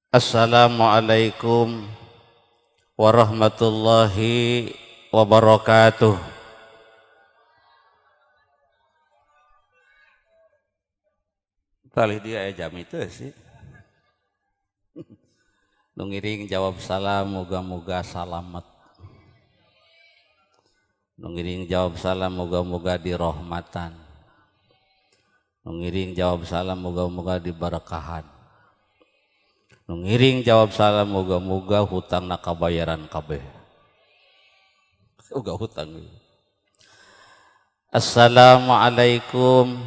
Assalamualaikum warahmatullahi wabarakatuh. Kali dia jam itu sih. Nungiring jawab salam, moga-moga salamet. Nungiring jawab salam, moga-moga dirahmatan. Nungiring jawab salam, moga-moga diberkahan. Nungiring jawab salam, moga-moga hutang nak kabayaran kabeh. Uga hutang. Assalamualaikum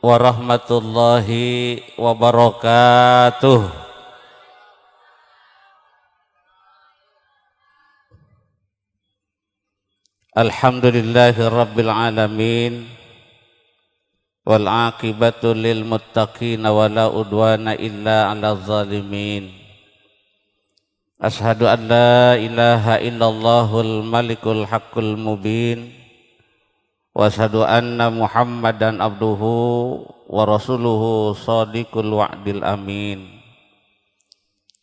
warahmatullahi wabarakatuh. Alhamdulillahi rabbil alamin. Wal aqibatu lil muttaqin wa la udwana illa 'alal zalimin. Ashhadu an la ilaha illallahul malikul haqqul mubin wa ashhadu anna Muhammadan abduhu wa rasuluhu shadiqul wa'dil amin.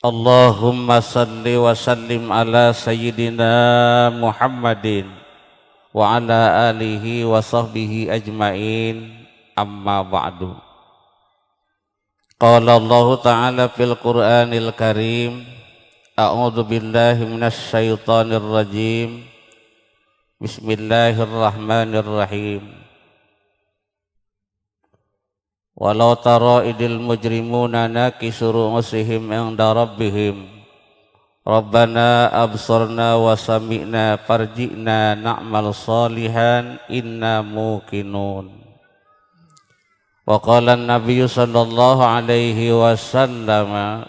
Allahumma salli wa sallim ala sayyidina Muhammadin wa ala alihi wa sahbihi ajmain. Amma ba'du. Qala Allah Ta'ala fil Qur'anil Karim, a'udzu billahi minasy syaithanir rajim. Bismillahirrahmanirrahim. Walau tara idil mujrimuna nakisu ru'usihim 'inda rabbihim Rabbana absarna wa sami'na farji'na na'mal salihan inna muqinun. Wa qala an-nabiy sallallahu alaihi wasallam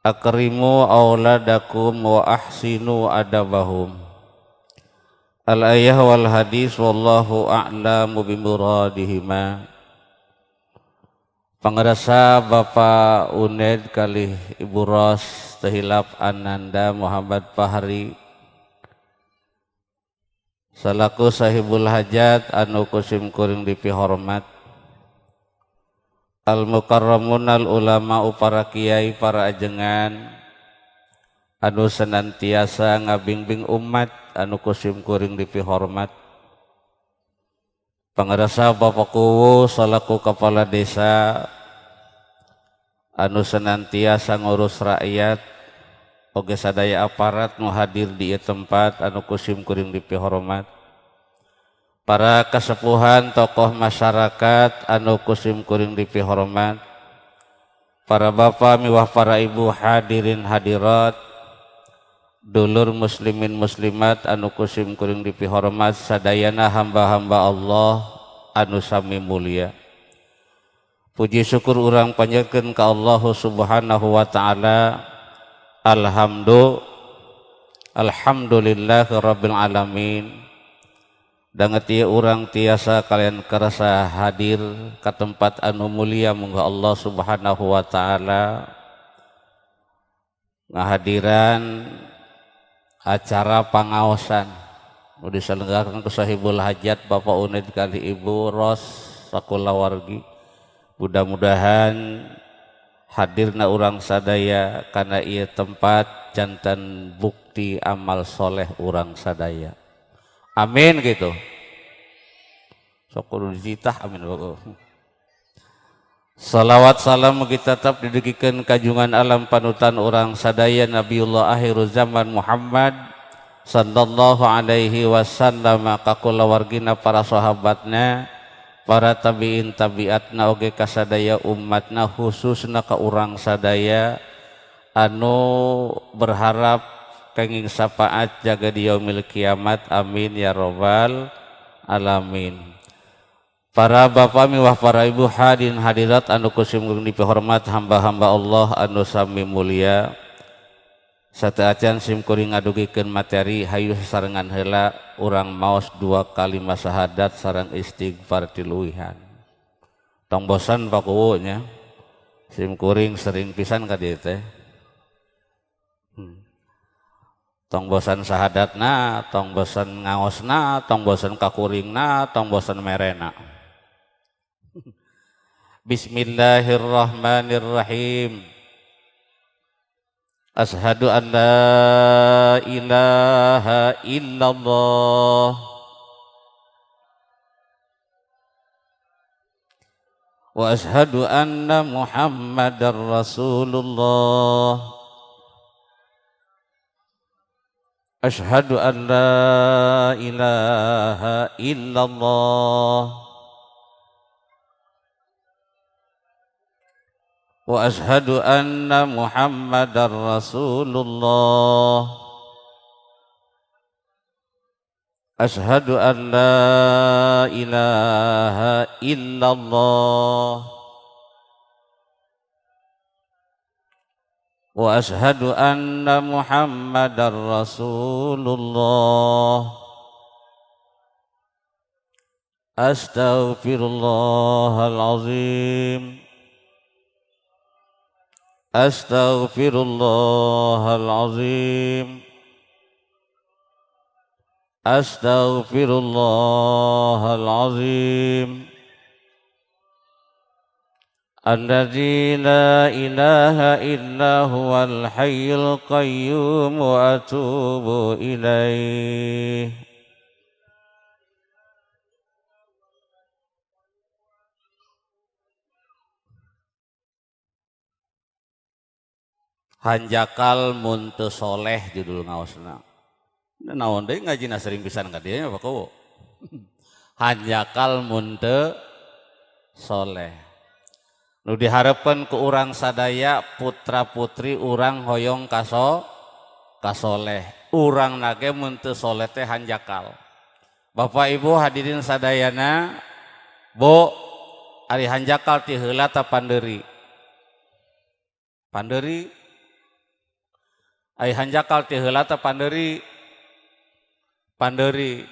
akrimu auladakum wa ahsinu adabahum. Al-ayah wal hadis wallahu a'lamu bimuradihima. Pangrasa Bapak Uned kalih Ibu Ros Tehilap Ananda Muhammad Fahri salaku sahibul hajat anu kusim kuring dipihormat, al-mukarramun al-ulama para kiai para ajengan anu senantiasa ngabingbing umat anu kusim kuring dipihormat, pangarasa Bapak Kuwu salaku kepala desa anu senantiasa ngurus rakyat oge sadaya aparat nu hadir di tempat anu kusim kuring dipihormat, para kasepuhan tokoh masyarakat anu kusim kuring dipihormat, para bapak miwah para ibu hadirin hadirat, dulur muslimin muslimat anu kusim kuring dipihormat, sadayana hamba-hamba Allah anu sami mulia. Puji syukur urang panjatkeun ka Allah Subhanahu wa taala. Alhamdulillahi rabbil alamin. Danget ieu urang tiasa kalian kerasa hadir ka tempat anu mulia mungga Allah Subhanahu wa taala ngahadiran acara pangaosan nu diselenggarakeun ku sahibul hajat Bapak Uned kali Ibu Ros sakulawargi. Mudah-mudahan hadirna urang sadaya kana ieu tempat jantan bukti amal soleh urang sadaya. Amin gitu. Sok kudu dititah amin bagus. Salawat salam kita tetap didegikeun kajungan alam panutan urang sadaya Nabiullah akhirul zaman Muhammad sallallahu alaihi wasallam ka kulawargina para sahabatna, para tabiin tabiatna oge kasadaya umatna khususna ka urang sadaya anu berharap kenging syafaat jaga di yaumil kiamat. Amin ya robbal alamin. Para bapak miwah para ibu hadirin hadirat anu kusim dipihormat, hamba-hamba Allah anu sami mulia, sateuacan sim kuring ngadugikeun materi hayu sarengan heula urang maos 2 kalimat syahadat sareng istighfar tiluihan. Tong bosan Pak Kuwu nya. Sim kuring sering pisan ka dieu teh. Tong bosan syahadatna, tong bosan ngaosna, tong bosan kakuringna, tong bosan merena. Bismillahirrahmanirrahim. Asyhadu an la ilaha illallah wa asyhadu anna Muhammadar Rasulullah. Asyhadu an la ilaha illallah wa asyhadu anna Muhammadar Rasulullah. Asyhadu an la ilaha illallah wa asyhadu anna Muhammadar Rasulullah. Astaghfirullahalazim. Astaghfirullahalazim. Astaghfirullahalazim. Alladzi la ilaha illa huwal hayyul qayyum wa atubu ilaih. Hanjakal mun teu soleh judul ngaosna. Naon deui ngajina sering pisan ka dieu apa kau? Hanjakal mun teu soleh. Nu diharapkan ke urang sadaya putra putri urang hoyong kasoleh. Urang nage mun teu soleh teh hanjakal. Bapak Ibu hadirin sadayana, Bu, ari hanjakal ti heula ta pandeuri? Pandeuri. Ari hanjakal ti heula ta pandeuri? Pandeuri.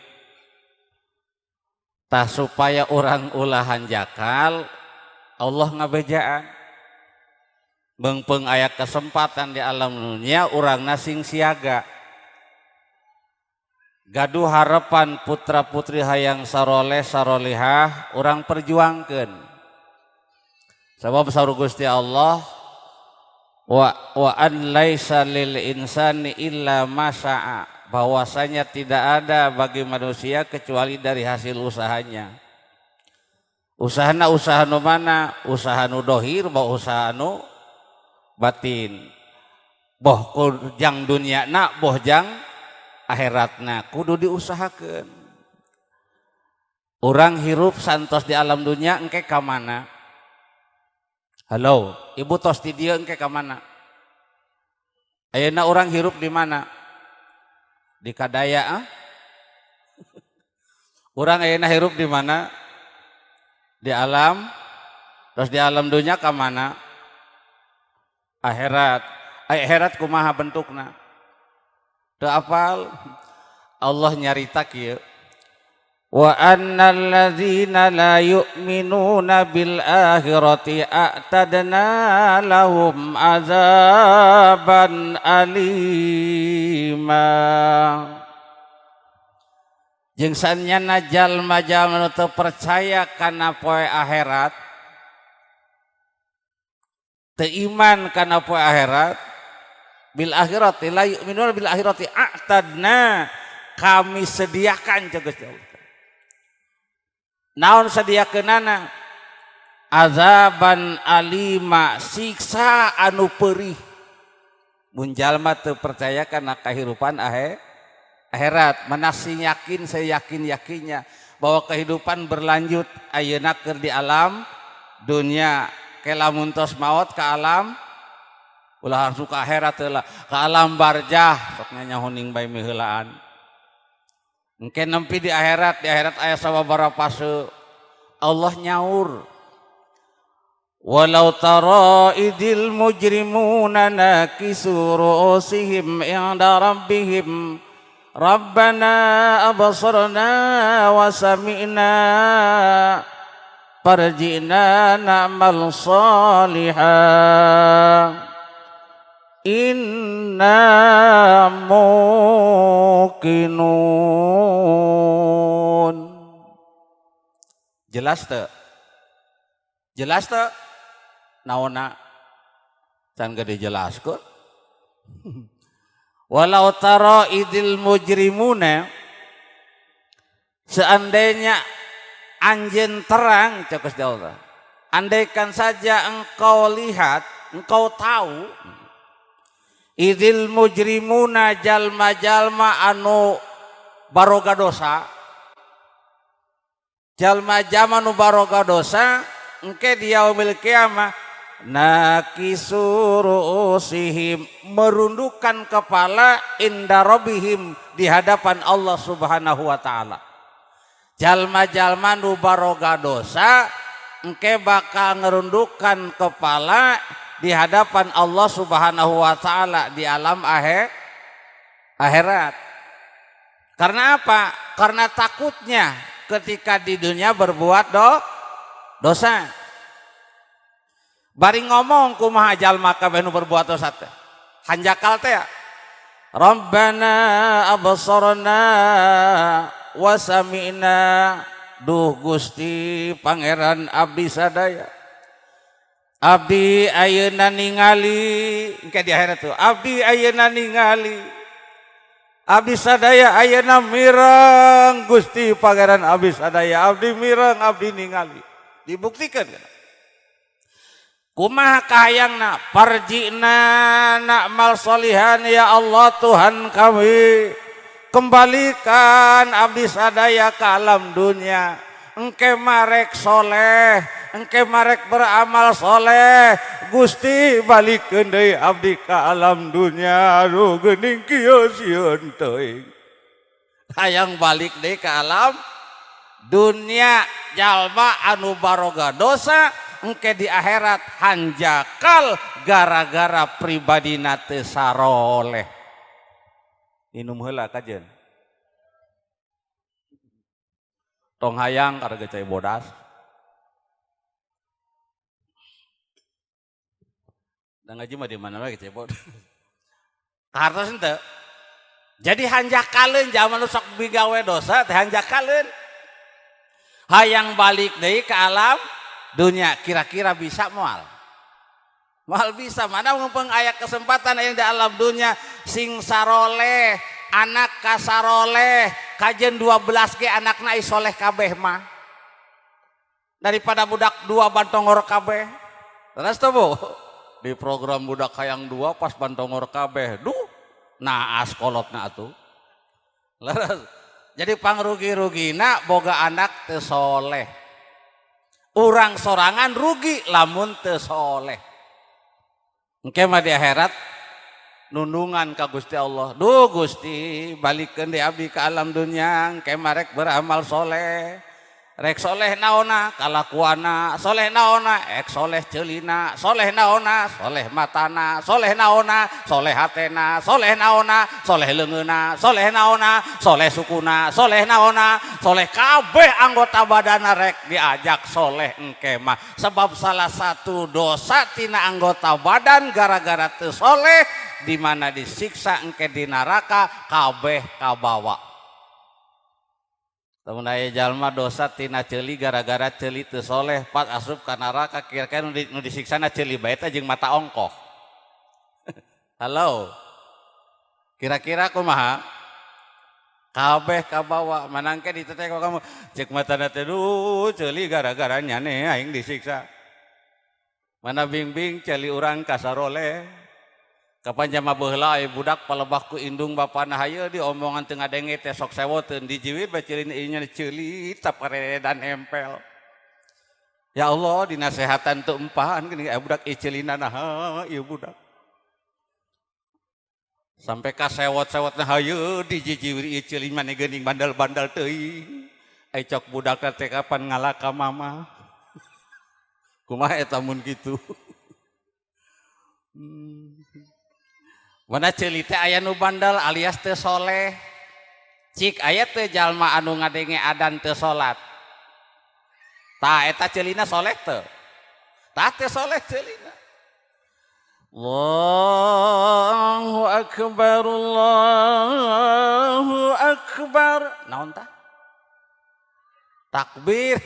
Tah supaya urang ulah hanjakal Allah ngabejaan beungpeung aya kesempatan di alam dunia urangna sing siaga gaduh harapan putra putri hayang saroleh sarolihah urang perjuangkeun sabab saur Gusti Allah wa an laisa lil insani illa ma syaa, bahwasanya tidak ada bagi manusia kecuali dari hasil usahanya. Usahana usaha nu mana? Usaha nu dohir, boh usaha nu batin. Boh jang dunia nak, boh jang akhiratna kudu diusahakeun. Urang hirup santos di alam dunia engke ka mana? Halo, ibu tos di dieu engke ka mana? Ayeuna urang hirup di mana? Di kadaya ah? Urang ayeuna hirup di mana? Di alam, terus di alam dunia ke mana? Akhirat. Akhirat kumaha bentukna? Teu apal. Allah nyarita kieu. Wa annal ladzina la yu'minuna bil akhirati a'tadna lahum azaban alima. Jeung sanyana jalma-jalma nu teu percaya kana poe akhirat, teu iman kana poe akhirat, bil akhirati la yu'minuna bil akhirati a'tadna, kami sediakan ceuk Gusti Allah. Naon sadiakeunana? Azaban alima, siksa anu peurih. Mun jalma teu percaya kana kahirupan akhirat, manasi yakin saya yakin-yakinnya bahwa kehidupan berlanjut ayeuna keur di alam dunia, ke lamun tos maot ke alam ulah harus ka akhirat heula, ke alam barzah sok nyahoning bae miheulaan. Engke nempi di akhirat aya sababaraha fase Allah nyaur. Walau tara idil mujrimuna nakisu ru'usihim inda rabbihim Rabbana abasarna wa sami'na farji'na na'mal salihah inna muqinun. Jelas teu? Jelas teu? Naonna can gede jelaskeun. Walau tara idil mujrimuna, seandainya anjeun terang cek Gusti Allah, andaikan saja engkau lihat, engkau tahu, idil mujrimuna jalma-jalma anu baroga dosa, jalma-jalma anu baroga dosa engke di yaumil kiamah nakisu ru'usihim, merundukkan kepala inda rabbihim, di hadapan Allah Subhanahu wa taala. Jalma-jalma nu baroga dosa engke bakal ngerundukkan kepala di hadapan Allah Subhanahu wa taala di alam akhirat. Karena apa? Karena takutnya ketika di dunia berbuat dosa. Bari ngomong kumaha jalma kabeh nu berbuat dosa teh. Hanjakal teh ya. Rabbana absarna wa sami'na. Duh Gusti Pangeran abdi sadaya. Abdi ayeuna ningali, engke di akhirat tuh. Abdi ayeuna ningali. Abdi sadaya ayeuna mireng Gusti Pangeran abdi sadaya. Abdi mireng, abdi ningali. Dibuktikan kan? Kumaha kahayangna parjina na'mal solihan ya Allah Tuhan kami, kembalikan abdi sadaya ke alam dunia, engke marek soleh, engke marek beramal soleh, Gusti balikeun deui abdi ka alam dunia, aduh geuning kieu sieun teuing. Hayang balik deui ka alam dunia. Jalma anu baroga dosa engke di akhirat hanjakal gara-gara pribadina teu saroleh. Inum heula kajeun. Tong hayang karega cai bodas. Da ngaji mah di mana we cai bodas. Hartos henteu. Jadi hanjakaleun jaman nu sok bigawe dosa teh hanjakaleun. Hayang balik deui ke alam dunia, kira-kira bisa moal? Moal bisa, mana mumpung aya kesempatan yang di alam dunia sing saroleh, anak kasaroleh, kajen 12 ge anakna isoleh kabeh mah. Daripada budak 2 bantongor kabeh. Terus tuh Bu, di program budak hayang 2 pas bantongor kabeh. Duh, naas kolotna atuh. Leres. Jadi pangrugi-rugina boga anak teu soleh. Urang sorangan rugi lamun teu soleh. Engke mah di akhirat nundungan ka Gusti Allah. Duh Gusti, balikeun deui abdi ka alam dunia, engke marek beramal soleh. Rek soleh naonna kalakuana, soleh naonna ek soleh ceulina, soleh naonna soleh matana, soleh naonna soleh hatena, soleh naonna soleh leungeuna, soleh naonna soleh sukuna, soleh naonna soleh kabeh anggota badana rek diajak soleh engke mah. Sebab salah satu dosa tina anggota badan gara-gara teu soleh, di mana disiksa engke di neraka kabeh kabawa. Tamun aya jalma dosa tina ceuli gara-gara ceuli teu soleh pas asup ka neraka, kira-kira nu disiksana ceuli bae teh jeung mata ongkoh. Halo. Kira-kira kumaha? Kabeh kabawa, manangke ditetek kamu cek matana teh duh ceuli gara-gara nyane aing disiksa. Mana bingbing ceuli urang kasaroleh. Kapan jama baheula aya budak palebah ku indung bapana hayeu di omongan teu ngadenge teh sok sewoteun dijiwit bacelin ieu nya ceulit saparedan empel. Ya Allah dinasehatan teu empahan geuning aya budak ieu ceulina naha ieu budak. Sampai ka sewot-sewotna hayeu dijijiwit ieu ceulin mane geuning bandal-bandal teuing. Ai cok budak teh kapan ngalah ka mama. Kumaha eta mun kitu? Mana ceuli teh aya nu bandel alias teu soleh. Cik aya teu jalma anu ngadenge adan teu salat. Tah eta ceulina soleh teu? Tah teu soleh ceulina. Allahu akbar, Allahu akbar. Naon tah? Takbir.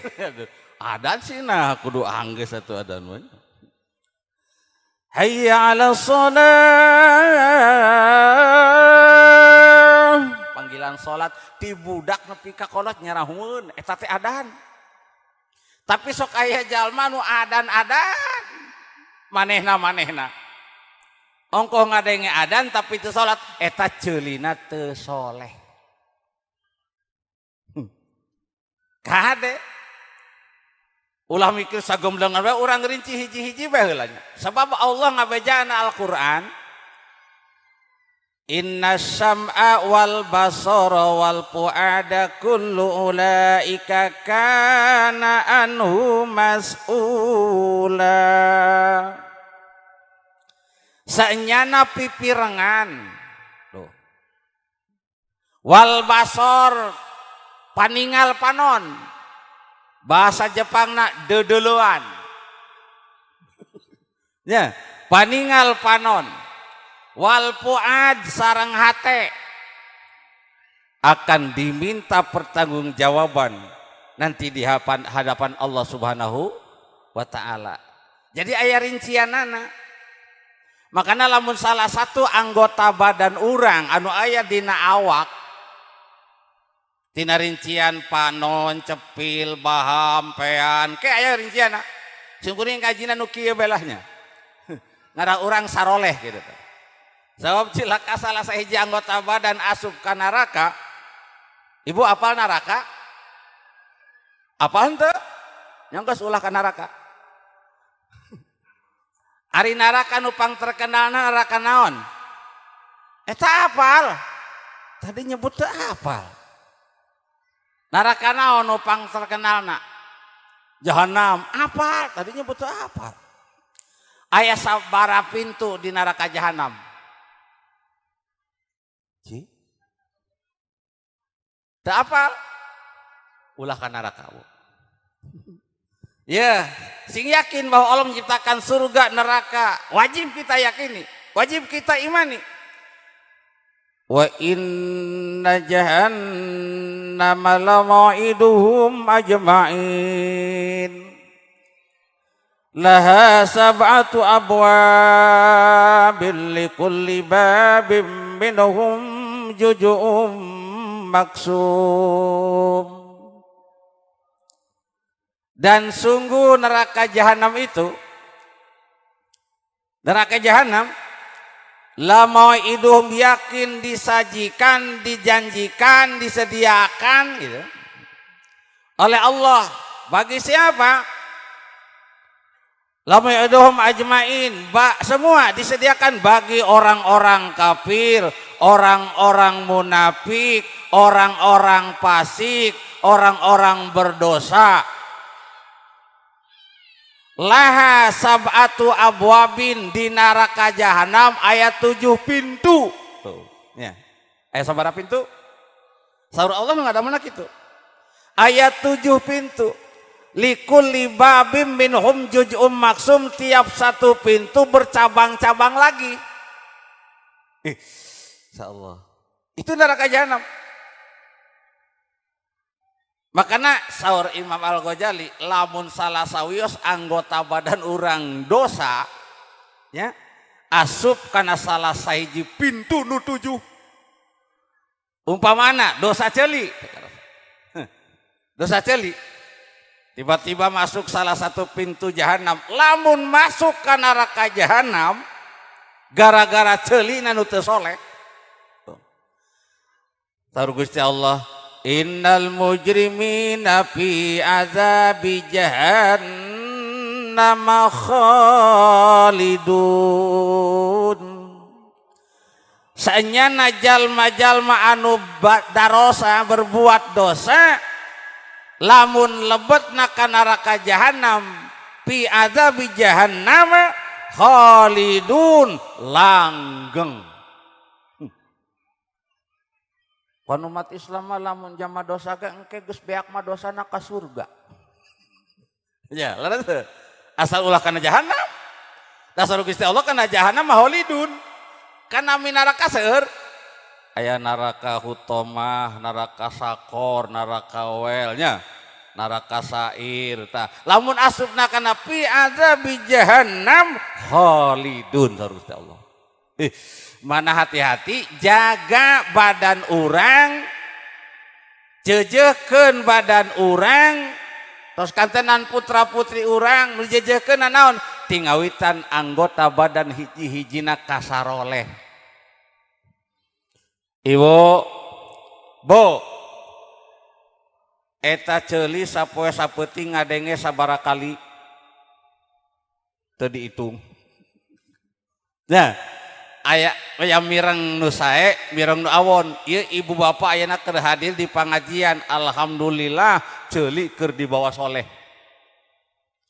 Adan sih nah kudu anggeus atuh adan mah. Hayya 'alas shalah. Panggilan salat ti budak nepi ka kolot nyarahun eta teh adan. Tapi sok aya jalma nu adan-adan manehna. Ongkoh ngadenge adan tapi teu salat eta ceulina teu soleh. Kade ulah mikir sagomlengan bae urang rinci hiji-hiji bae heula nya. Sabab Allah ngabejana Al-Qur'an Inna sam'a wal basara wal fu'ada kullu ulaika kana anhu mas'ula. Saenyana pipirengan tuh. Wal basor paningal panon. Bahasa Jepangna dedeluan. Ya, paningal panon. Wal fuad sareng hate akan diminta pertanggungjawaban nanti di hadapan Allah Subhanahu wa taala. Jadi aya rincianana. Makanya lamun salah satu anggota badan urang anu aya dina awak tina rincian panon, cepil, baham, pean, ke aya rincianna. Sungkuring kajina nu kieu belahnya. Ngara urang saroleh gitu. Sabab cilaka salah sahiji anggota badan asup ka neraka. Ibu apal neraka? Apal henteu? Nyanggeus ulah ka neraka. Ari neraka nu pang terkenalna neraka naon? Eta apal? Tadi nyebut teu apal. Neraka naon nu pang terkenalna? Jahanam. Apal? Tadi nyebut teu apal. Aya sabara pintu di neraka jahanam? Teu apal? Ulah ka neraka. Ya, sing yakin bahwa Allah menciptakan surga neraka, wajib kita yakini, wajib kita imani. Wa inna jahannama lamau'iduhum ajma'in. Laha sab'atu abwabin likulli babim minhum juz'un maksum. Dan sungguh neraka jahanam itu, neraka jahanam la mau'iduhum yakin disajikan, dijanjikan, disediakan gitu oleh Allah bagi siapa? La mau'iduhum ajmain, semua disediakan bagi orang-orang kafir, orang-orang munafik, orang-orang fasik, orang-orang berdosa. Laha sab'atu abwabin, di neraka jahanam ayat 7 pintu. Tuh, ya. Ayat sabara pintu? Saur Allah enggak ada mana gitu. Ayat 7 pintu. Likulli babim minhum juz'um maksum, tiap satu pintu bercabang-cabang lagi. Insyaallah. Itu neraka jahanam. Makanya saur Imam Al-Ghazali, lamun salah sawios anggota badan urang dosa, ya, asup karena salah sahiji pintu nu 7. Umpamana dosa celi, dosa celi, tiba-tiba masuk salah satu pintu jahanam, lamun masuk ke neraka jahanam, gara-gara celi nu teu soleh. Saur Gusti Allah, innal mujrimina fi azabi jahannam khalidun. Saenyana jalma-jalma anu darosa berbuat dosa, lamun lebetna ka neraka jahanam fi azabi jahannam khalidun, langgeng. Pan umat Islam lamun jama dosa ge engke geus beak mah dosana ka surga. Ya, laras asal ulah kana jahanam. Dasar Gusti Allah kana jahanam mah holidun. Kana minaraka seueur. Aya neraka hutomah, neraka sakor, neraka wel nya. neraka sair tah lamun asupna kana fi adzabi jahannam khalidun terus Allah. Mana hati-hati jaga badan orang, jejehkeun badan orang, terus kantenan putra putri orang menjejehkeun naon tingawitan anggota badan hiji-hijina kasaroleh. Ibu, bo, eta ceuli sapoe sapeuting ngadenge sabaraha kali teu diitung. Nah, aya mireng nu sae, mireng nu awon. Ieu ibu bapak ayeuna keur hadir di pangajian. Alhamdulillah ceuli keur dibawa soleh.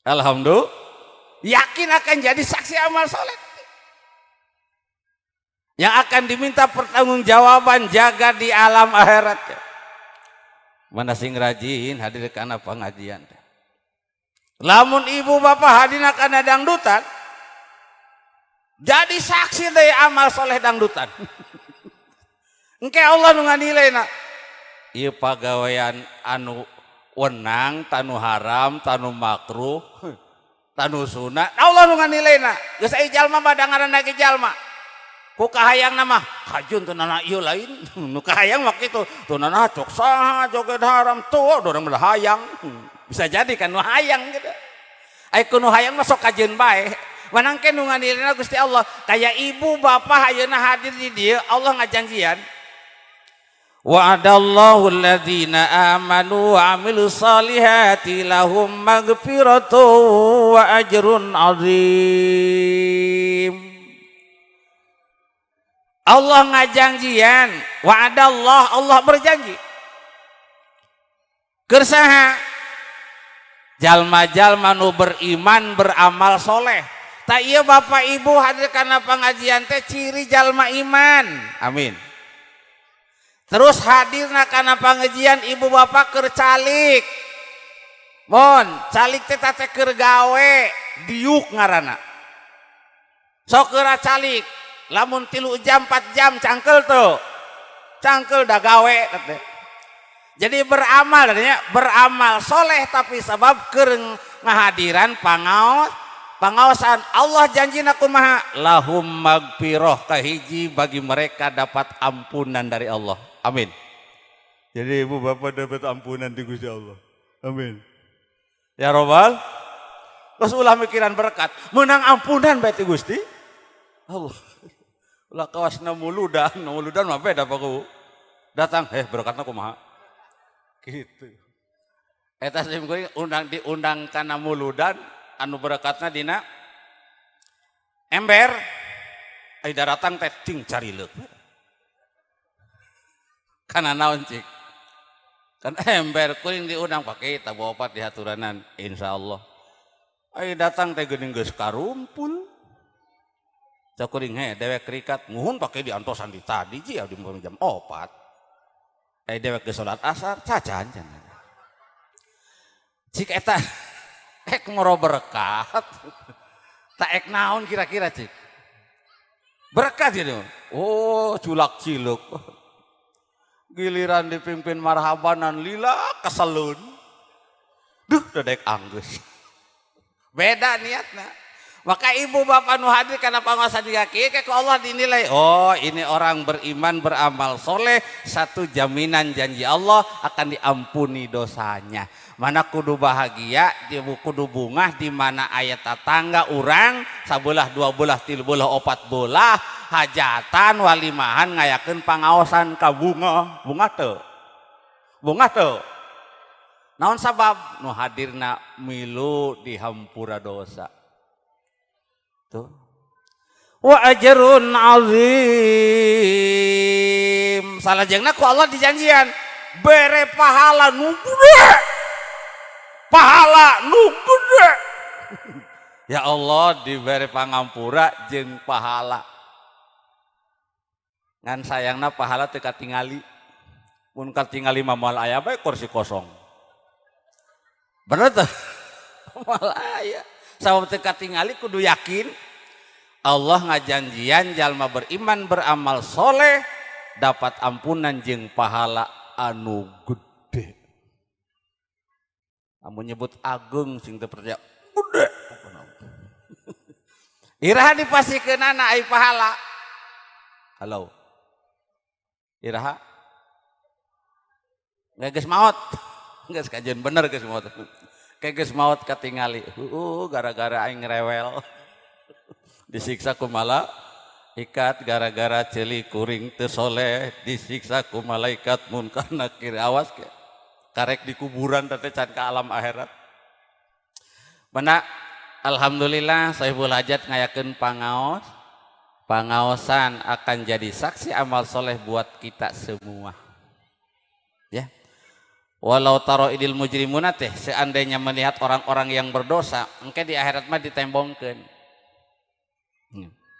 Alhamdulillah. Yakin akan jadi saksi amal soleh. Yang akan diminta pertanggungjawaban jaga di alam akhirat. Mana sing rajin hadir kana pangajian. Lamun ibu bapak hadir kana dangdutan, jadi saksi dari amal soleh dangdutan. Engke Allah nu nganileuna. Ieu pagawean anu wenang, tanu haram, tanu makruh, tanu sunat. Allah nu nganileuna. Geus aya jalma badangaranna ge jalma. Ku kahayangna mah kajun teu nana ieu lain. Nu kahayang mah kitu. Teu nana cok saha joget haram tuh urang mah hayang. Bisa jadi kan nu hayang gitu. Ai ku nu hayang mah sok kajeun bae. Manangke nu nganileuna Gusti Allah kaya ibu bapak ayeuna hadir di dieu Allah ngajanjian wa'adallahu alladzina amanu wa amilus solihati lahum maghfiratun wa ajrun azim. Allah ngajanjian wa'adallah Allah berjanji keur saha jalma-jalma nu beriman beramal soleh. Tak iya bapak ibu hadir karena pengajian teh ciri jalma iman. Amin. Terus hadir karena pengajian ibu bapak keur calik. Mon, calik teh teh keur gawe diuk ngaranna. Sok keur calik. Lamun 3 jam 4 jam cangkel tuh. Cangkel dah gawe teh. Jadi beramal adanya beramal soleh tapi sebab keur ngahadiran pangaosan Allah janjina kumaha lahum magfirah kahiji bagi mereka dapat ampunan dari Allah. Amin. Jadi ibu bapak dapat ampunan di Gusti Allah. Amin. Ya Robbal. Terus ulah mikiran berkat, menang ampunan bae ti Gusti Allah. Ulah kawasna muludan mah beda paku. Datang berkatna kumaha? Gitu. Eta sim kuring diundang kana muludan anu berkatna dina ember ai datang teh ting carileuk kana naon cik kan ember kuring diundang pakai tabu opat di haturanan insyaallah ai datang teh geuning geus karumpul cak kuring dewek rikat muhun pakai diantosan di tadi ji di jam 4 ai dewek geus salat asar cacan cik eta ek moro berkat tak ek naon kira-kira cik berkat gitu. Oh culak ciluk giliran dipimpin marhabanan lila keselun duh dadek anggus beda niatnya. Maka ibu bapak nu hadir karena penguasa di kaki ke Allah dinilai oh ini orang beriman beramal soleh satu jaminan janji Allah akan diampuni dosanya. Mana kudu bahagia di kudu bungah di mana ayat tetangga orang sabelah 2 belah 3 belah 4 belah hajatan walimahan ngayakeun pangaosan ka bunga teu naon sabab nu hadirna milu dihampura dosa tuh wa ajrun azim salajengna ku Allah dijanjian bere pahala nu gede ya Allah diberi pangampura jeung pahala ngan sayangna pahala teu katingali mun katingali mamal aya bae kursi kosong bener tuh mamal aya sabab teu katingali kudu yakin Allah ngajanjian jalma beriman beramal soleh dapat ampunan jeung pahala anu gede. Amun nyebut agung sing teu percaya bude. Iraha dipasikeunana ai pahala. Halo. Iraha. Geus maot. Geus kajian bener geus maot. Geus maot katingali. Gara-gara aing rewel. Disiksa ku malaikat gara-gara ceuli kuring teu soleh, disiksa ku malaikat munkar nakir. Awas ke. Karek di kuburan teh can ka alam akhirat. Mana alhamdulillah Sahibul Hajat ngayakeun pangaos. Pangaosan akan jadi saksi amal soleh buat kita semua. Ya. Walau taro idil mujrimuna teh seandainya melihat orang-orang yang berdosa, engke di akhirat mah ditembongkeun.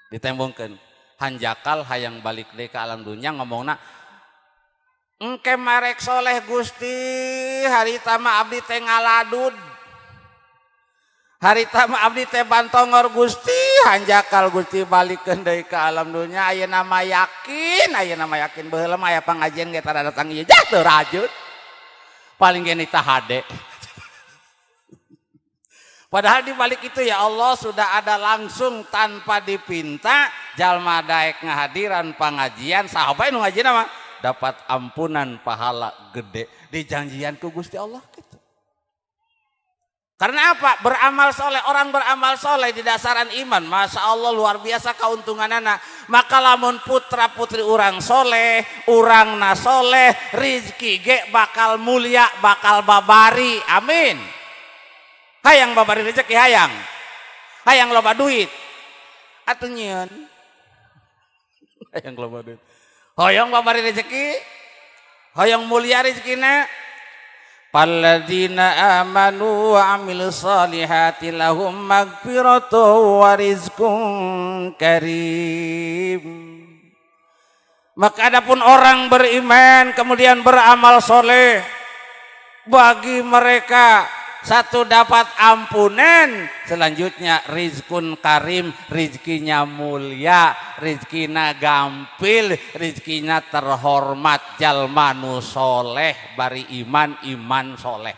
Ditembongkeun. Hanjakal hayang balik deui ka alam dunya ngomongna engke marek soleh Gusti, harita mah abdi teh ngaladud. Harita mah abdi teh bantongor Gusti, hanjakal Gusti balikeun deui ka alam dunya. Ayeuna mah yakin baheula mah aya pangajian ge tara datang ieu jah teu rajut. Paling ge nita hade. Padahal di balik itu ya Allah sudah ada langsung tanpa dipinta jalma daek ngahadiran pangajian sahabat nu ngajina mah dapat ampunan pahala gede dijanjian ku Gusti Allah gitu. Karena apa? Beramal soleh, orang beramal soleh di dasaran iman, masya Allah luar biasa keuntunganana. Maka lamun putra putri orang soleh, orang na soleh, rizki ge bakal mulia, bakal babari, amin. Hayang babari rezeki hayang loba duit, atuh nyieun. Hayang loba duit. Hoyong babari rezeki, hoyong mulia rezekina. Palladzina amanu wa amilus solihati lahum magfiratu wa rizqun karim. Maka adapun orang beriman kemudian beramal soleh, bagi mereka satu dapat ampunan, selanjutnya rizkun karim, rizkinya mulia, rizkina gampil, rizkinya terhormat, jalma nu soleh bari iman soleh.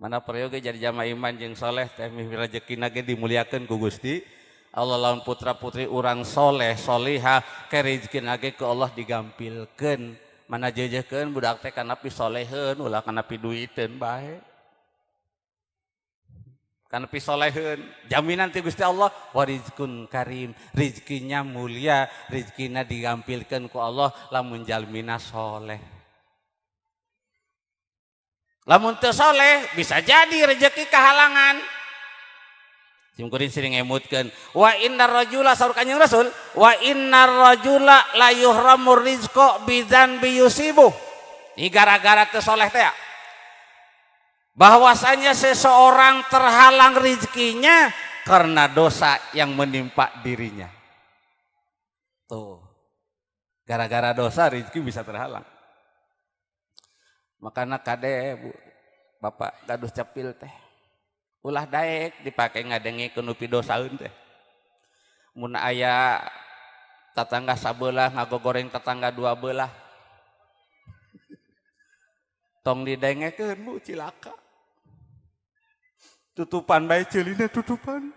Mana peryoge jadi jalma iman jeung soleh teh rezekina ge dimuliakeun ku Gusti Allah. Lawan putra putri urang soleh soliha ke rezekina ge ku Allah digampilkeun. Mana jejehkeun budak teh kanapi soleheun ulah kanapi duiteun bae. Karena pisoleheun jaminan ti Gusti Allah warizkun karim, rizkinya mulia, rizkina digampilkeun ku Allah lamun jalmina soleh. Lamun teu soleh bisa jadi rezeki kahalangan. Simkuring sering ngemutkeun wa innar rajula saur Kanjeng Rasul wa innar rajula la yuhramur rizqa bidzanbi yusibuh. Ini gara-gara teu soleh teh ya. Bahwasanya seseorang terhalang rezekinya karena dosa yang menimpa dirinya. Tuh, gara-gara dosa rezeki bisa terhalang. Makanya kade bu, bapak gaduh capil teh, ulah daek dipakai ngadengi kenupi dosaun teh. Mun aya tetangga sabelah ngagogoreng tetangga dua belah, tong didengekeun bu cilaka. Tutupan bae ceulina tutupan.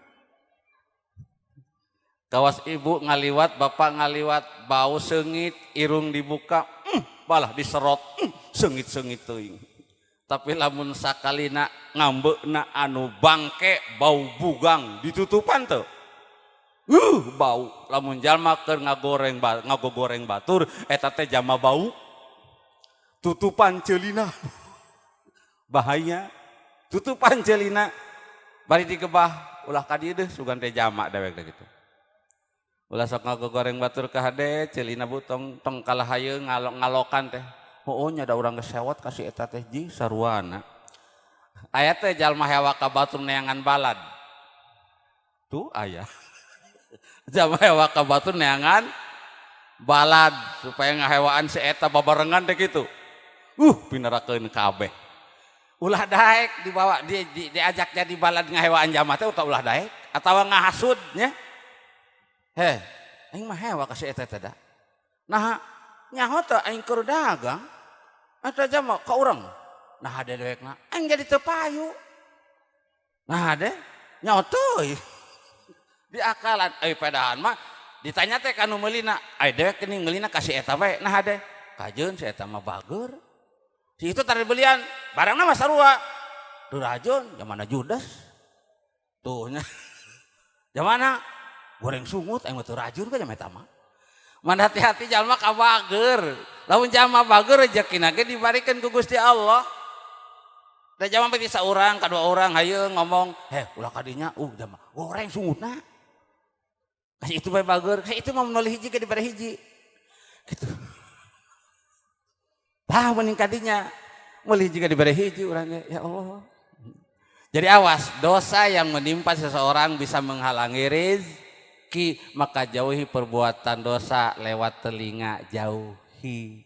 Kawas ibu ngaliwat, bapak ngaliwat, bau seungit, irung dibuka, balah diserot, seungit-seungit teuing. Tapi lamun sakalina ngambeukna anu bangke bau bugang ditutupan teu. Bau. Lamun jalma keur ngagogoreng batur eta teh jalma bau. Tutupan ceulina. Bahaya. Tutupan ceulina. Bari digebah ulah ka dieu deui sugan teh jamak dewek gitu. Ulah sok ngagogoreng batur ka hade ceulina butong tong kalah hayeung ngalokan teh. Heueuh nya da urang geus sewot ka si eta teh ji saruana. Aya teh jalma hewa ka batur neangan balad. Tuh aya. Jalma hewa ka batur neangan balad supaya ngahewaan si eta babarengan teh kitu. Pinarakeun kabeh. Ulah daek dibawa diajak jadi balad ngahewaan jamaah teh ulah daek atawa ngahasud nya. Aing mah hewa ka si eta teh da. Nah nyaho teh aing keur dagang. Eta jamaah ka urang. nah ada dewekna aing jadi teu payu. Nah ada nyotoy di akalan pedahan mah ditanya teh kanu meulina ai dewek geuning meulina kasih eta bae. Nah ada kajeun si eta mah bager si itu tadi belian barangna mah sarua teu rajon jamana Judas tuh nya jamana goreng sungut aing mah teu rajun ka jam eta mah. Man hati-hati jalma ka bager. Lamun jalma bager rezekina ge dibarikeun ku Gusti Allah. Da jalma peti saurang kadua urang hayeung ngomong, ulah kadinya jalma goreng sungutna. Kasih itu bae bager, kasih itu mah meuli hiji ke dibere hiji. Gitu. Tah mending kadinya meuli hiji ke dibere hiji urang ge, ya Allah. Jadi awas, dosa yang menimpa seseorang bisa menghalangi rezeki, maka jauhi perbuatan dosa lewat telinga, jauhi.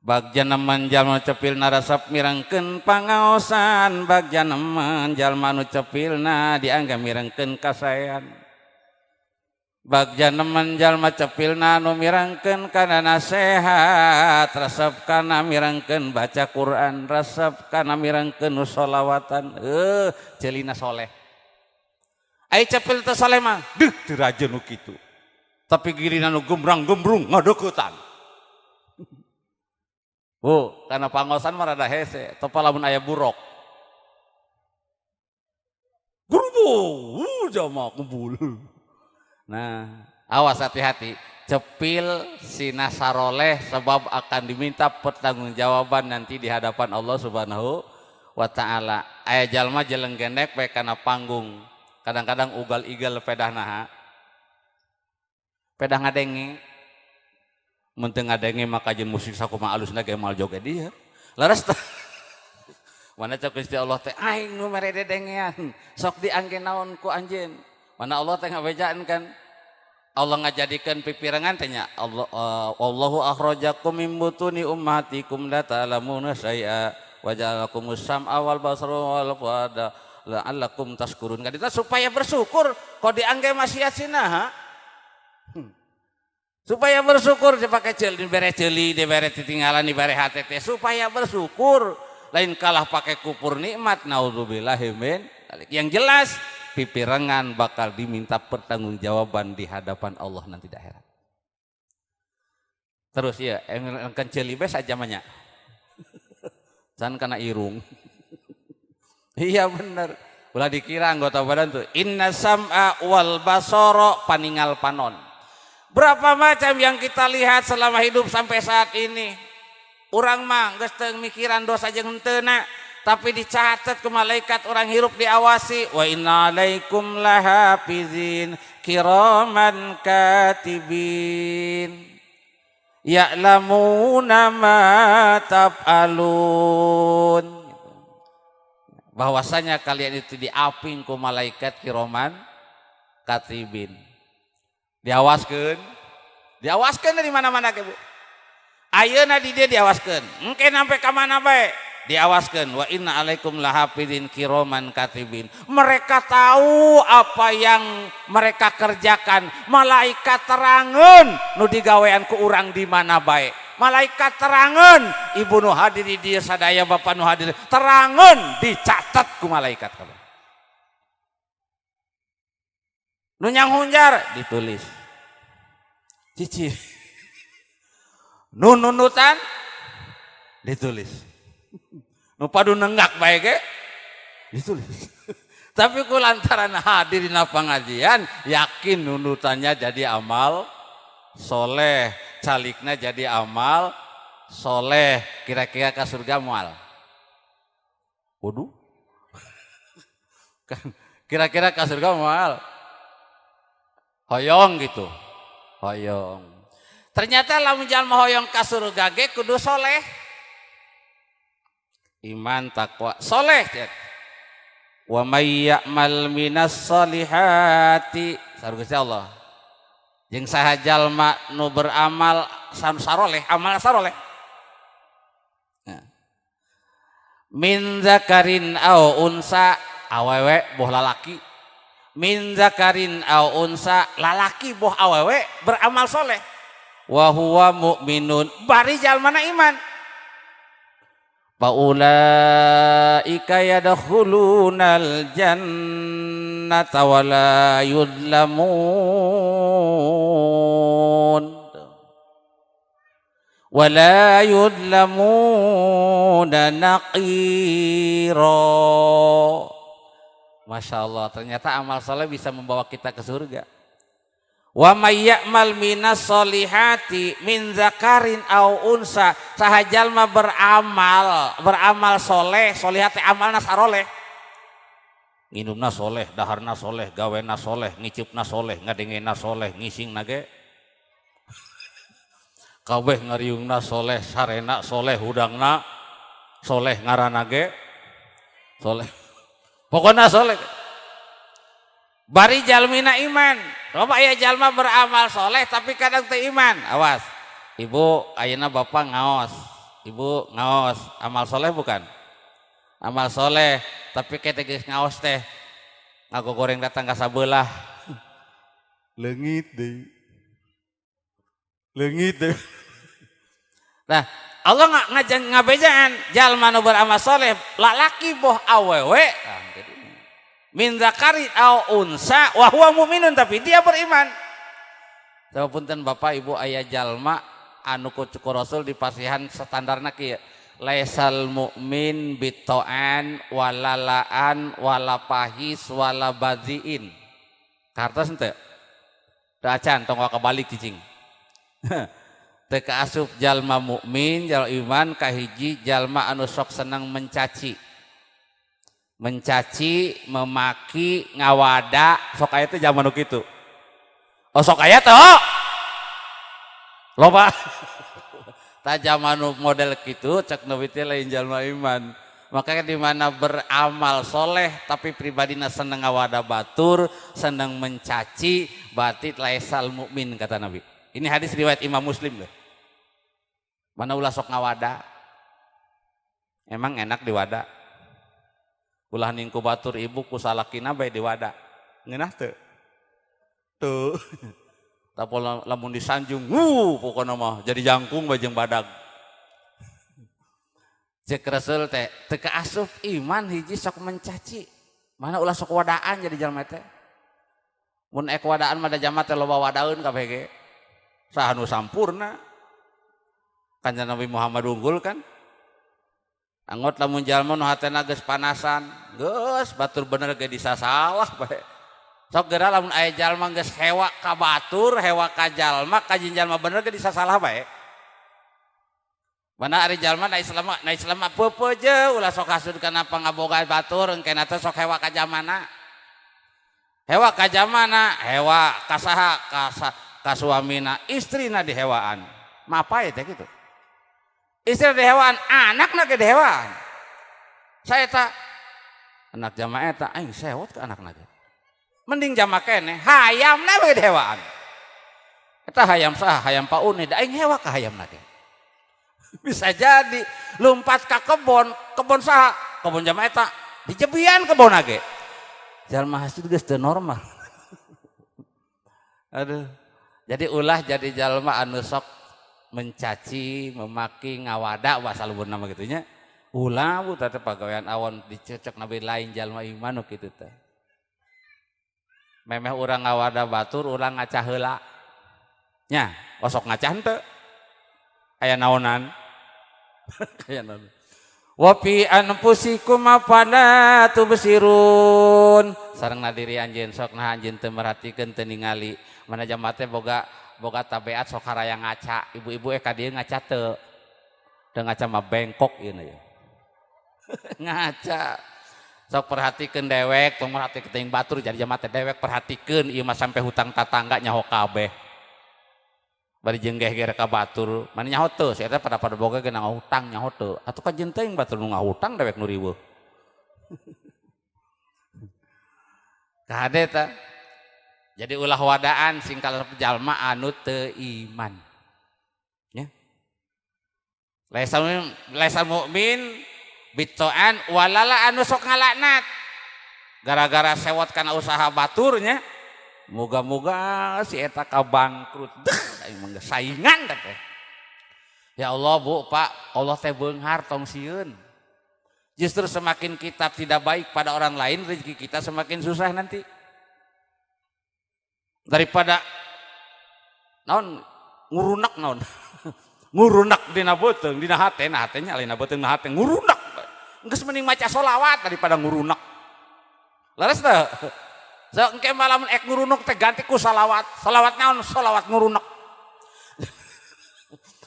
Bagja nemen jalma cepilna resep mirengkeun pangaosan, bagja nemen jalma nu cepilna dianggap mirengkeun kasayan. Bagja nemen jalma cepilna nu mirengkeun kana nasihat, resep kana mirengkeun baca Quran, resep kana mirengkeun nu sholawatan. Ceulina soleh. Ai cepil teu soleh mah, deuh teu rajin nu kitu. Tapi girina nu gembrang-gembrung ngadeuketan. Karena pangosan mah rada hese, topa lamun aya burok. Gurbu, jama kumpul. Nah, awas hati-hati. Cepil sina saroleh sebab akan diminta pertanggungjawaban nanti di hadapan Allah Subhanahu wa taala. Aya jalma jeleng gendek bae kana panggung. Kadang-kadang ugal-igal pedah naha. Pedah ngadenge. Mun teu ngadenge maka jeung musik sakumaha alusna ge moal joget dia. Laras teh. Mana cak Gusti Allah teh aing nu mere dedengean. Sok diangge naon ku anjeun. Mana Allah teh ngabejaan kan. Allah ngajadikeun pipirengan teh nya. Allahu akhrajakum min butuni ummatikum la ta'lamuna syai'a wa ja'alakumus sam'a wal basara wal fuada la'allakum tashkurun. Kadita supaya bersyukur kok diangge maksiat sinaha. Supaya bersyukur dipakai ceuli dibere ceuli dibere titinggalan dibere HTT supaya bersyukur. Lain kalah pakai kupur nikmat naudzubillahi min. Yang jelas pipirengan bakal diminta pertanggungjawaban di hadapan Allah nanti di akhirat. Terus ya, engkeun ceuli bae sajamanya. Can kana irung. Iya bener. Ulah dikira anggota badan tuh. Inna sam'a wal basara paningal panon. Berapa macam yang kita lihat selama hidup sampai saat ini. Urang mah geus teu mikiran dosa jeung henteu na, tapi dicatat ke malaikat orang hirup diawasi. Wa inna alaikum lahafizin kiraman katibin ya'lamuna ma taf'alun. Bahwasanya kalian itu diaping ku malaikat kiraman katibin. Diawaskeun dari mana-mana ke Bu. Ayeuna di dia diawaskeun. Engke sampai ka mana bae diawaskeun. Wa inna alaikum lahafizin kiraman katibin. Mereka tahu apa yang mereka kerjakan. Malaikat terangeun nu digawean ku urang di mana bae. Malaikat terangeun ibu nu hadir di dieu sadaya bapak nu hadir terangeun dicatat ku malaikat kabeh. Nu nyang hunjar ditulis. Cici. Nu nunutan ditulis. Nu padu nenggak bae ge ditulis. Tapi ku lantaran hadir dina pengajian yakin nunutannya jadi amal soleh, calikna jadi amal soleh, kira-kira ke surga moal. Waduh. Kan kira-kira ke surga moal. Hoyong gitu. Hoyong. Ternyata lamun jalma hoyong ka surga ge kudu soleh. Iman, takwa, soleh. Wa may ya'mal minas solihati sareng Allah. Jeung saha jalma nu beramal saroleh, amal saroleh. Min zakarin au unsa awewe boh lalaki. Min zakarin au unsa lalaki boh awewe beramal soleh. Wa huwa mu'minun bari jalmana iman. Faulaika yadkhulunal jannata wa la yudlamun wa la yudlamuna naqira. Masya Allah, ternyata amal soleh bisa membawa kita ke surga. Wa may ya'mal minas solihati min zakarin au unsa, sahajalma beramal soleh, solihati amalna saroleh, nginumna soleh, daharna soleh, gawena soleh, ngicipna soleh, ngadengena soleh, ngisingna ge kabeh ngariungna soleh, sarena soleh, hudangna soleh, ngarana ge soleh, pokoknya soleh. Bari jalmina iman, coba ya jalma beramal soleh tapi kadang teu iman. Awas, ibu ayeuna bapak ngaos, ibu ngaos, amal soleh bukan? Amal soleh tapi kita geus ngaos teh ngagogoreng datang ka sabelah, leungit deui, leungit deui. Nah, Allah ngabejaan jalma nu beramal soleh lalaki boh awewe. Min zakari au unsa wa huwa mu'minun, tapi dia beriman. Sapunten Bapak Ibu aya jalma anu kucu Rasul dipasihan standarna kieu, laisal mu'min bitoan walalaan walapahis walabadziin. Kartos henteu? Teu acan tong kabalik cicing. Teu kaasup jalma mukmin, jalma iman kahiji jalma anu sok senang mencaci, memaki, ngawada, sok aya teh zaman nu kitu. Oh sok aya teh loba. Tah zaman nu model kitu cek nabi teh lain jalma iman. Makanya di mana beramal soleh tapi pribadina seneng ngawada batur, seneng mencaci, berarti laisal mukmin kata Nabi. Ini hadis riwayat Imam Muslim deh. Mana ulah sok ngawada? Emang enak diwada? Ulah ningku batur ibu ku salakina bae di wadah ngeunah teu tuh tapi lamun disanjung pokona mah jadi jangkung bae jeung badag. Cek Rasul teh teu kaasup iman hiji sok mencaci, mana ulah sok wadaan jadi jalma teh. Mun ek wadaan mah da jalma teh loba wadaeun kabeh ge saha nu sampurna. Kanjeng Nabi Muhammad unggul kan. Anggot lamun jalma nu hatena geus panasan, geus batur bener ge disasalah bae. Sok geura lamun aya jalma geus hewa ka batur, hewa ka jalma, ka jalma bener ge disasalah bae. Mana ari jalma na Islam peupeu je ulah sok hasud kana pangaboga batur, engkena teh sok hewa ka jamana. Hewa ka jamana, hewa ka saha ka suamina, istrina dihewaan. Mapae teh kitu. Istri dihewaan, anakna ge dihewaan. Saya tak anak jamaah eta aing sewot ke anakna ge. Mending jama keneh, hayamna we dihewaan. Eta hayam saha? Hayam paune, da aing hewa ka hayamna ge. Bisa jadi lumpat ka kebon saha? Kebon jamaah eta dijebian kebonna ge. Jalma hasud geus teu normal. Aduh. Jadi ulah jadi jalma anu sok mencaci, memaki, ngawada bahasa luhur nama gitunya. Ulah bu teh pagawean awon dicecek nabi lain jalma iman kitu teh. Memeh urang ngawada batur, urang ngacah heula. Nya, osok ngacah henteu. Aya naonan? Aya naon. Wa fi anfusikum afala tubsirun. Sareng diri anjeun sok nah anjeun teu merhatikeun teu ningali. Mana jamaah teh boga tabeat sok haraya ngaca, ibu-ibu ka dieu ngaca teu ngaca mah bengkok ieu ya. Ngaca sok perhatikeun dewek, tong perhatikeun teuing batur jadi jamaah teh dewek perhatikeun ieu mah sampai hutang tatangga nyaho kabeh. Bari jenggeh ge ka batur, mana nyaho teu? Saya teh pada boga ge ngahutang nyaho teu. Atuh ka jeung teuing batur nu ngahutang dewek nu riweuh. Kade teh. Jadi ulah wadaan singkal jalma anu teu iman. Ya. Laisal mukmin bitoan walala anu sok ngalaknat. Gara-gara sewot kana usaha baturnya. Moga-moga si eta ka bangkrut. Aing mah saingan teh. Ya Allah Bu, Pak, Allah teh beunghar tong sieun. Justru semakin kita tidak baik pada orang lain, rezeki kita semakin susah nanti. Daripada naon ngurunak naon. Ngurunak dina beuteung, dina hate, nah hatenya lain beuteung na hate ngurunak. Geus mending maca sholawat daripada ngurunak. Laras teh. So engke malam ek ngurunak teh ganti ku sholawat. Sholawat naon? Sholawat ngurunak.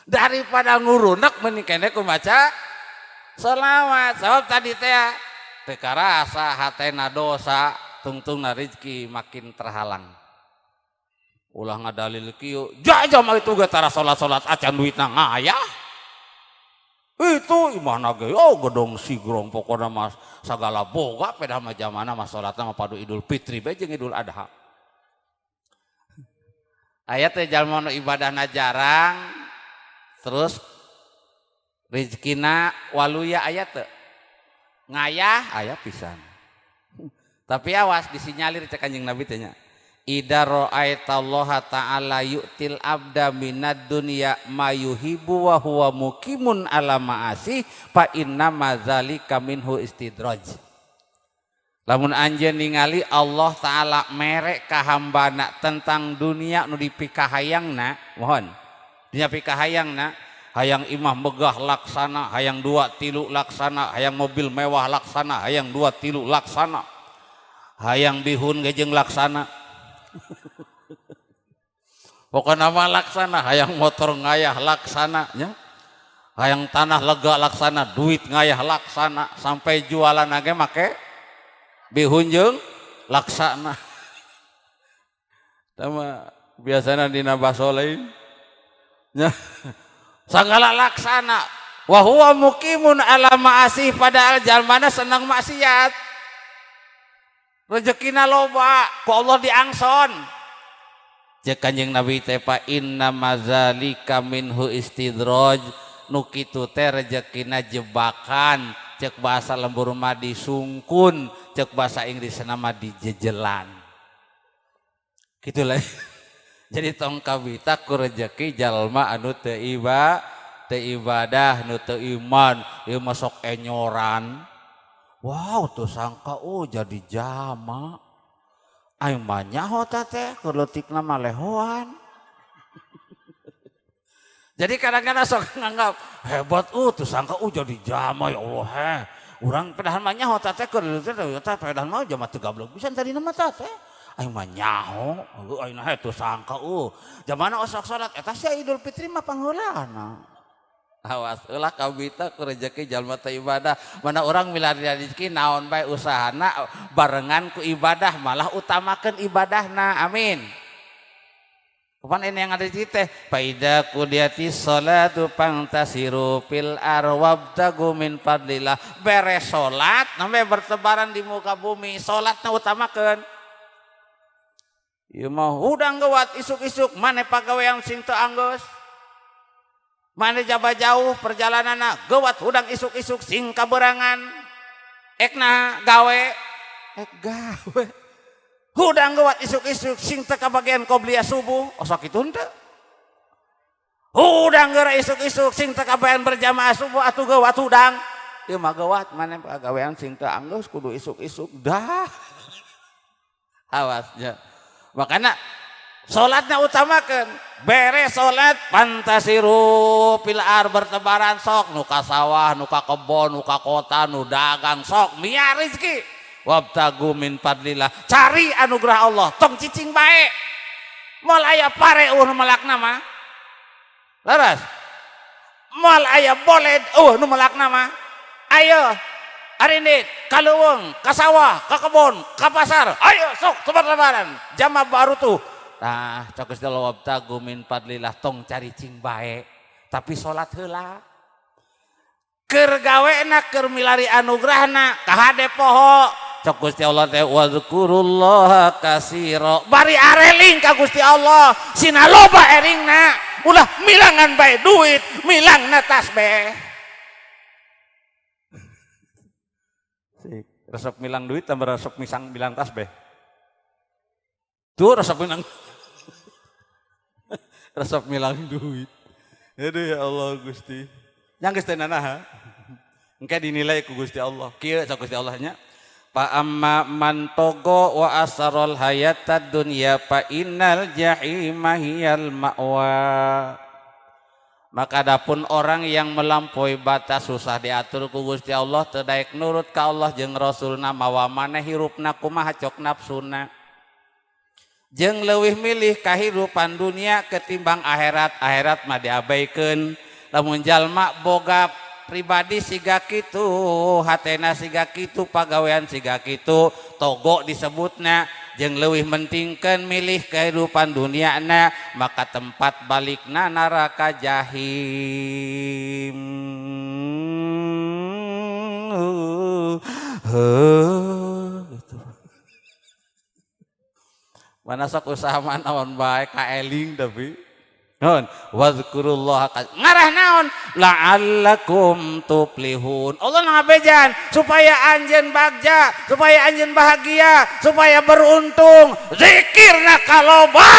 Daripada ngurunak mending kene ku maca sholawat. Sebab tadi teh teu karasa hatena dosa, tungtungna rezeki makin terhalang. Ulah ngadalil kieu jajam itu ge tara salat-salat acan duitna ngayah itu imahna ge gedong sigrong pokona mas sagala boga pedah mah jamana mah salatna mah padu Idul Fitri bae jeung Idul Adha aya teh jalma nu ibadahna jarang terus rezekina waluya aya teu ngayah aya pisan tapi awas disinyalir cek Kanjeng Nabi teh nya Idza ra'aitallaha ta'ala yu'til abda minad dunya ma yuhibbu wa huwa muqimun ala ma'asi fa inna madzalika minhu istidraj. Lamun anjeun ningali Allah taala mere ka hambana tentang dunia nu dipikahayangna, mohon. Dunia pikahayangna, hayang imah megah laksana, hayang 2 3 laksana, hayang mobil mewah laksana, hayang 2 3 laksana. Hayang bihun gejeng laksana. Pokoknya mah laksana, hayang motor ngayah laksana, ya. Hayang tanah lega laksana, duit ngayah laksana, sampai jualan lagi make bihun jeung laksana. Sama biasanya dina baso lain, ya. Sagala laksana, wa huwa muqimun ala ma'asih padahal jalmana senang maksiat. Rezekina loba ku Allah diangson cek Kanjeng Nabi teh fa inna madzalika minhu istidraj nu kitu teh rezekina jebakan cek bahasa lembur mah disungkun cek bahasa Inggris nama dijejelan kitu lah jadi tong kabita ku rezeki jalma anu teu ibadah nu teu iman ieu mah sok enyoran. Wow, tuh sangka jadi jama. Aing mah nyaho teh keleutikna mah lehoan. Jadi kadang-kadang sok nganggap hebat tuh sangka jadi jama ya Allah Urang padahal mah nyaho teh keleutik teh padahal mah jama teu gablok pisan tadi nama teh. Aing mah nyaho, aing tuh sangka jamana osok salat eta sia Idul Fitri mah pangeulana. Awas ulah kabita ku rezeki jalma teh ibadah mana orang milari rezeki naon bae usahana barengan ku ibadah malah utamakeun ibadahna amin. Kapan ini yang ada di teh faida qudiyati sholatu pantasiru fil arwabtagu min fadlillah beres salat sampai bertebaran di muka bumi salatna utamakeun. Ieu mah udang gawat isuk-isuk mane pagawean sing teu anggeus. Mana jaba jauh perjalananna geuwat hudang isuk-isuk sing kaberangan ekna gawe hudang geuwat isuk-isuk sing teu kabagian qobliyah subuh osok kitu henteu hudang geura isuk-isuk sing teu kabagian berjamaah subuh atuh geuwat hudang ieu mah geuwat mane pagawean sing teu anggeus kudu isuk-isuk dah awasnya makana salatna utamakeun beres salat pantasiru pilar bertebaran sok nu ka sawah nu ka kebon nu ka kota nu dagang sok mia rezeki wabtagu min fadlillah cari anugerah Allah tong cicing bae moal aya pare nu melakna mah laras moal aya boled nu melakna mah ayo arinit kaleuweung ka sawah ka kebon ka pasar ayo sok tebar-tebaran jama baru tuh. Nah, cok geus wabtagu min fadlillah tong cari cing bae, tapi salat heula. Keur gawena keur milari anugerahna ka hade poho. Cok Gusti Allah teh wazkurullaha katsira. Bari areling ka Gusti Allah, sina loba eringna. Ulah milangan bae duit, milangna tasbih. Resep milang duit tambah resep misang bilang tasbih. Tuh resep milang resep milang duit. Aduh ya Allah Gusti. Yang geus teh nanaha. engke dinilai ku Gusti Allah. Kieu sa Gusti Allahnya. Fa amma man togo wa asarul hayatad dunya fa innal jahima hiyal ma'wa. Maka adapun orang yang melampaui batas susah diatur ku Gusti Allah teu daek nurut ka Allah jeung Rasulna mawa maneh hirupna kumaha cok nafsuna. Jeung leuwih milih kahirupan dunia ketimbang akhirat. Akhirat mah diabaikeun. Lamun jalma boga pribadi siga kitu, hatena siga kitu, pagawean siga kitu, togo disebutna, jeung leuwih mentingkeun milih kehidupan duniana, maka tempat balikna neraka jahim. Gitu. Mana sok usaha naon bae kaeling tapi naon wazkurullah ngarah naon la'allakum tuflihun. Allah ngabejan supaya anjeun bagja, supaya anjeun bahagia, supaya beruntung, zikirna kaloba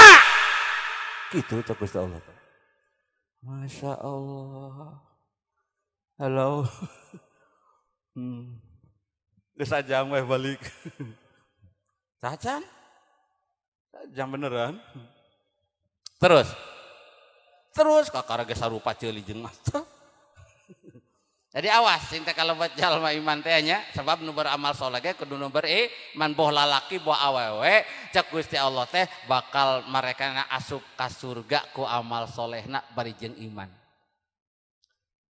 kitu cek Gusti Allah. Masya Allah. Halo. Geus ajam weh balik. Cacan? Jam beneran. Terus kakara ge sarupa ceuli jeung mah. Jadi awas cinta kalau buat jalma iman teh nya sebab nu beramal saleh ge kudu nu beriman boh lalaki boh awewe cek Gusti Allah teh bakal marekana asup ka surga ku amal salehna bari jeung iman.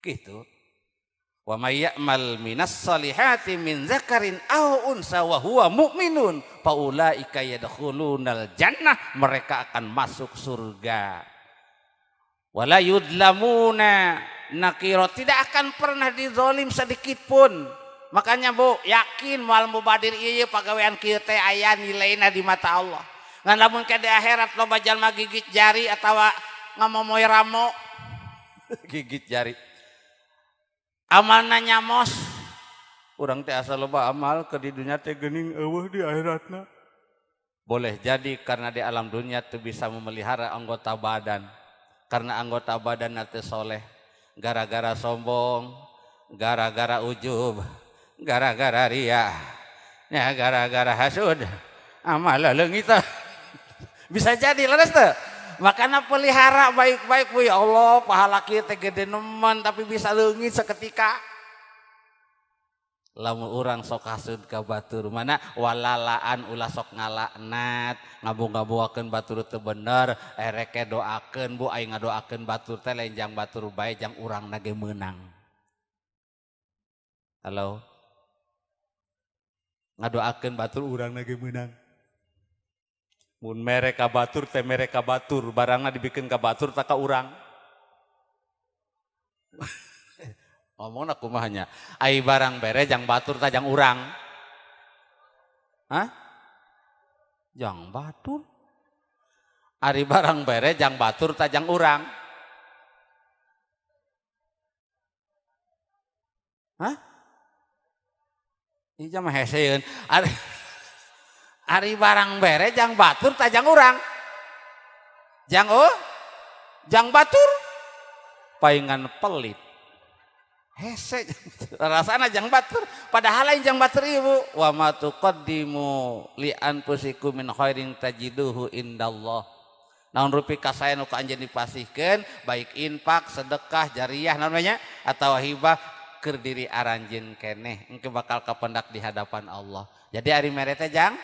Kitu. Wa may ya'mal minas salihati min zakarin aw unsa wa huwa mu'minun fa ulaika yadkhulunal jannah, mereka akan masuk surga. Wala yudlamuna nakira, tidak akan pernah dizalim sedikit pun. Makanya Bu yakin moal mubadir ieu pagawean kieu teh aya nilaina di mata Allah. Ngan lamun ke di akhirat loba jalma gigit jari atawa ngamomoy ramo gigit jari. Amalna nyamos, urang teh asa loba amal ke di dunia teh geuning eueuh di akhiratna. Boleh jadi karena di alam dunia teu bisa memelihara anggota badan. Karena anggota badan teu soleh, gara-gara sombong, gara-gara ujub, gara-gara riya, ya gara-gara hasud, amal leungit. Bisa jadi leres teu? Makanya pelihara baik-baik Bu ya Allah, pahala kieu teh gede nemen tapi bisa leungit seketika. Lamun urang sok hasud ka batur mana walalaan ulah sok ngalaknat, ngabung-ngabungakeun batur teu bener, ereke doakeun Bu aing ngadoakeun batur teh lain jang batur bae jang urangna ge meunang. Halo. Ngadoakeun batur urangna ge meunang. Mun mere ka batur teh mere ka batur, barangna dibikin ka batur tak ka urang. Ngomongna kumahanya, ai barang bere jang batur ta jang urang. Hah? Jang batur. Ari barang bere jang batur ta jang urang. Hah? Ieu mah heseun. Ari barang bere jang batur ta jang urang. Jang batur paingan pelit. Hese rasana jang batur padahal lain jang batur ibu. Wa ma tuqaddimu li anfusikum min khairin tajiduhu indallah. Naon rupi kasayan nu ka anjeun dipasihkeun baik infak, sedekah, jariyah namanya atau hibah keur diri aranjeun keneh engke bakal kapendak di hadapan Allah. Jadi ari mere teh jang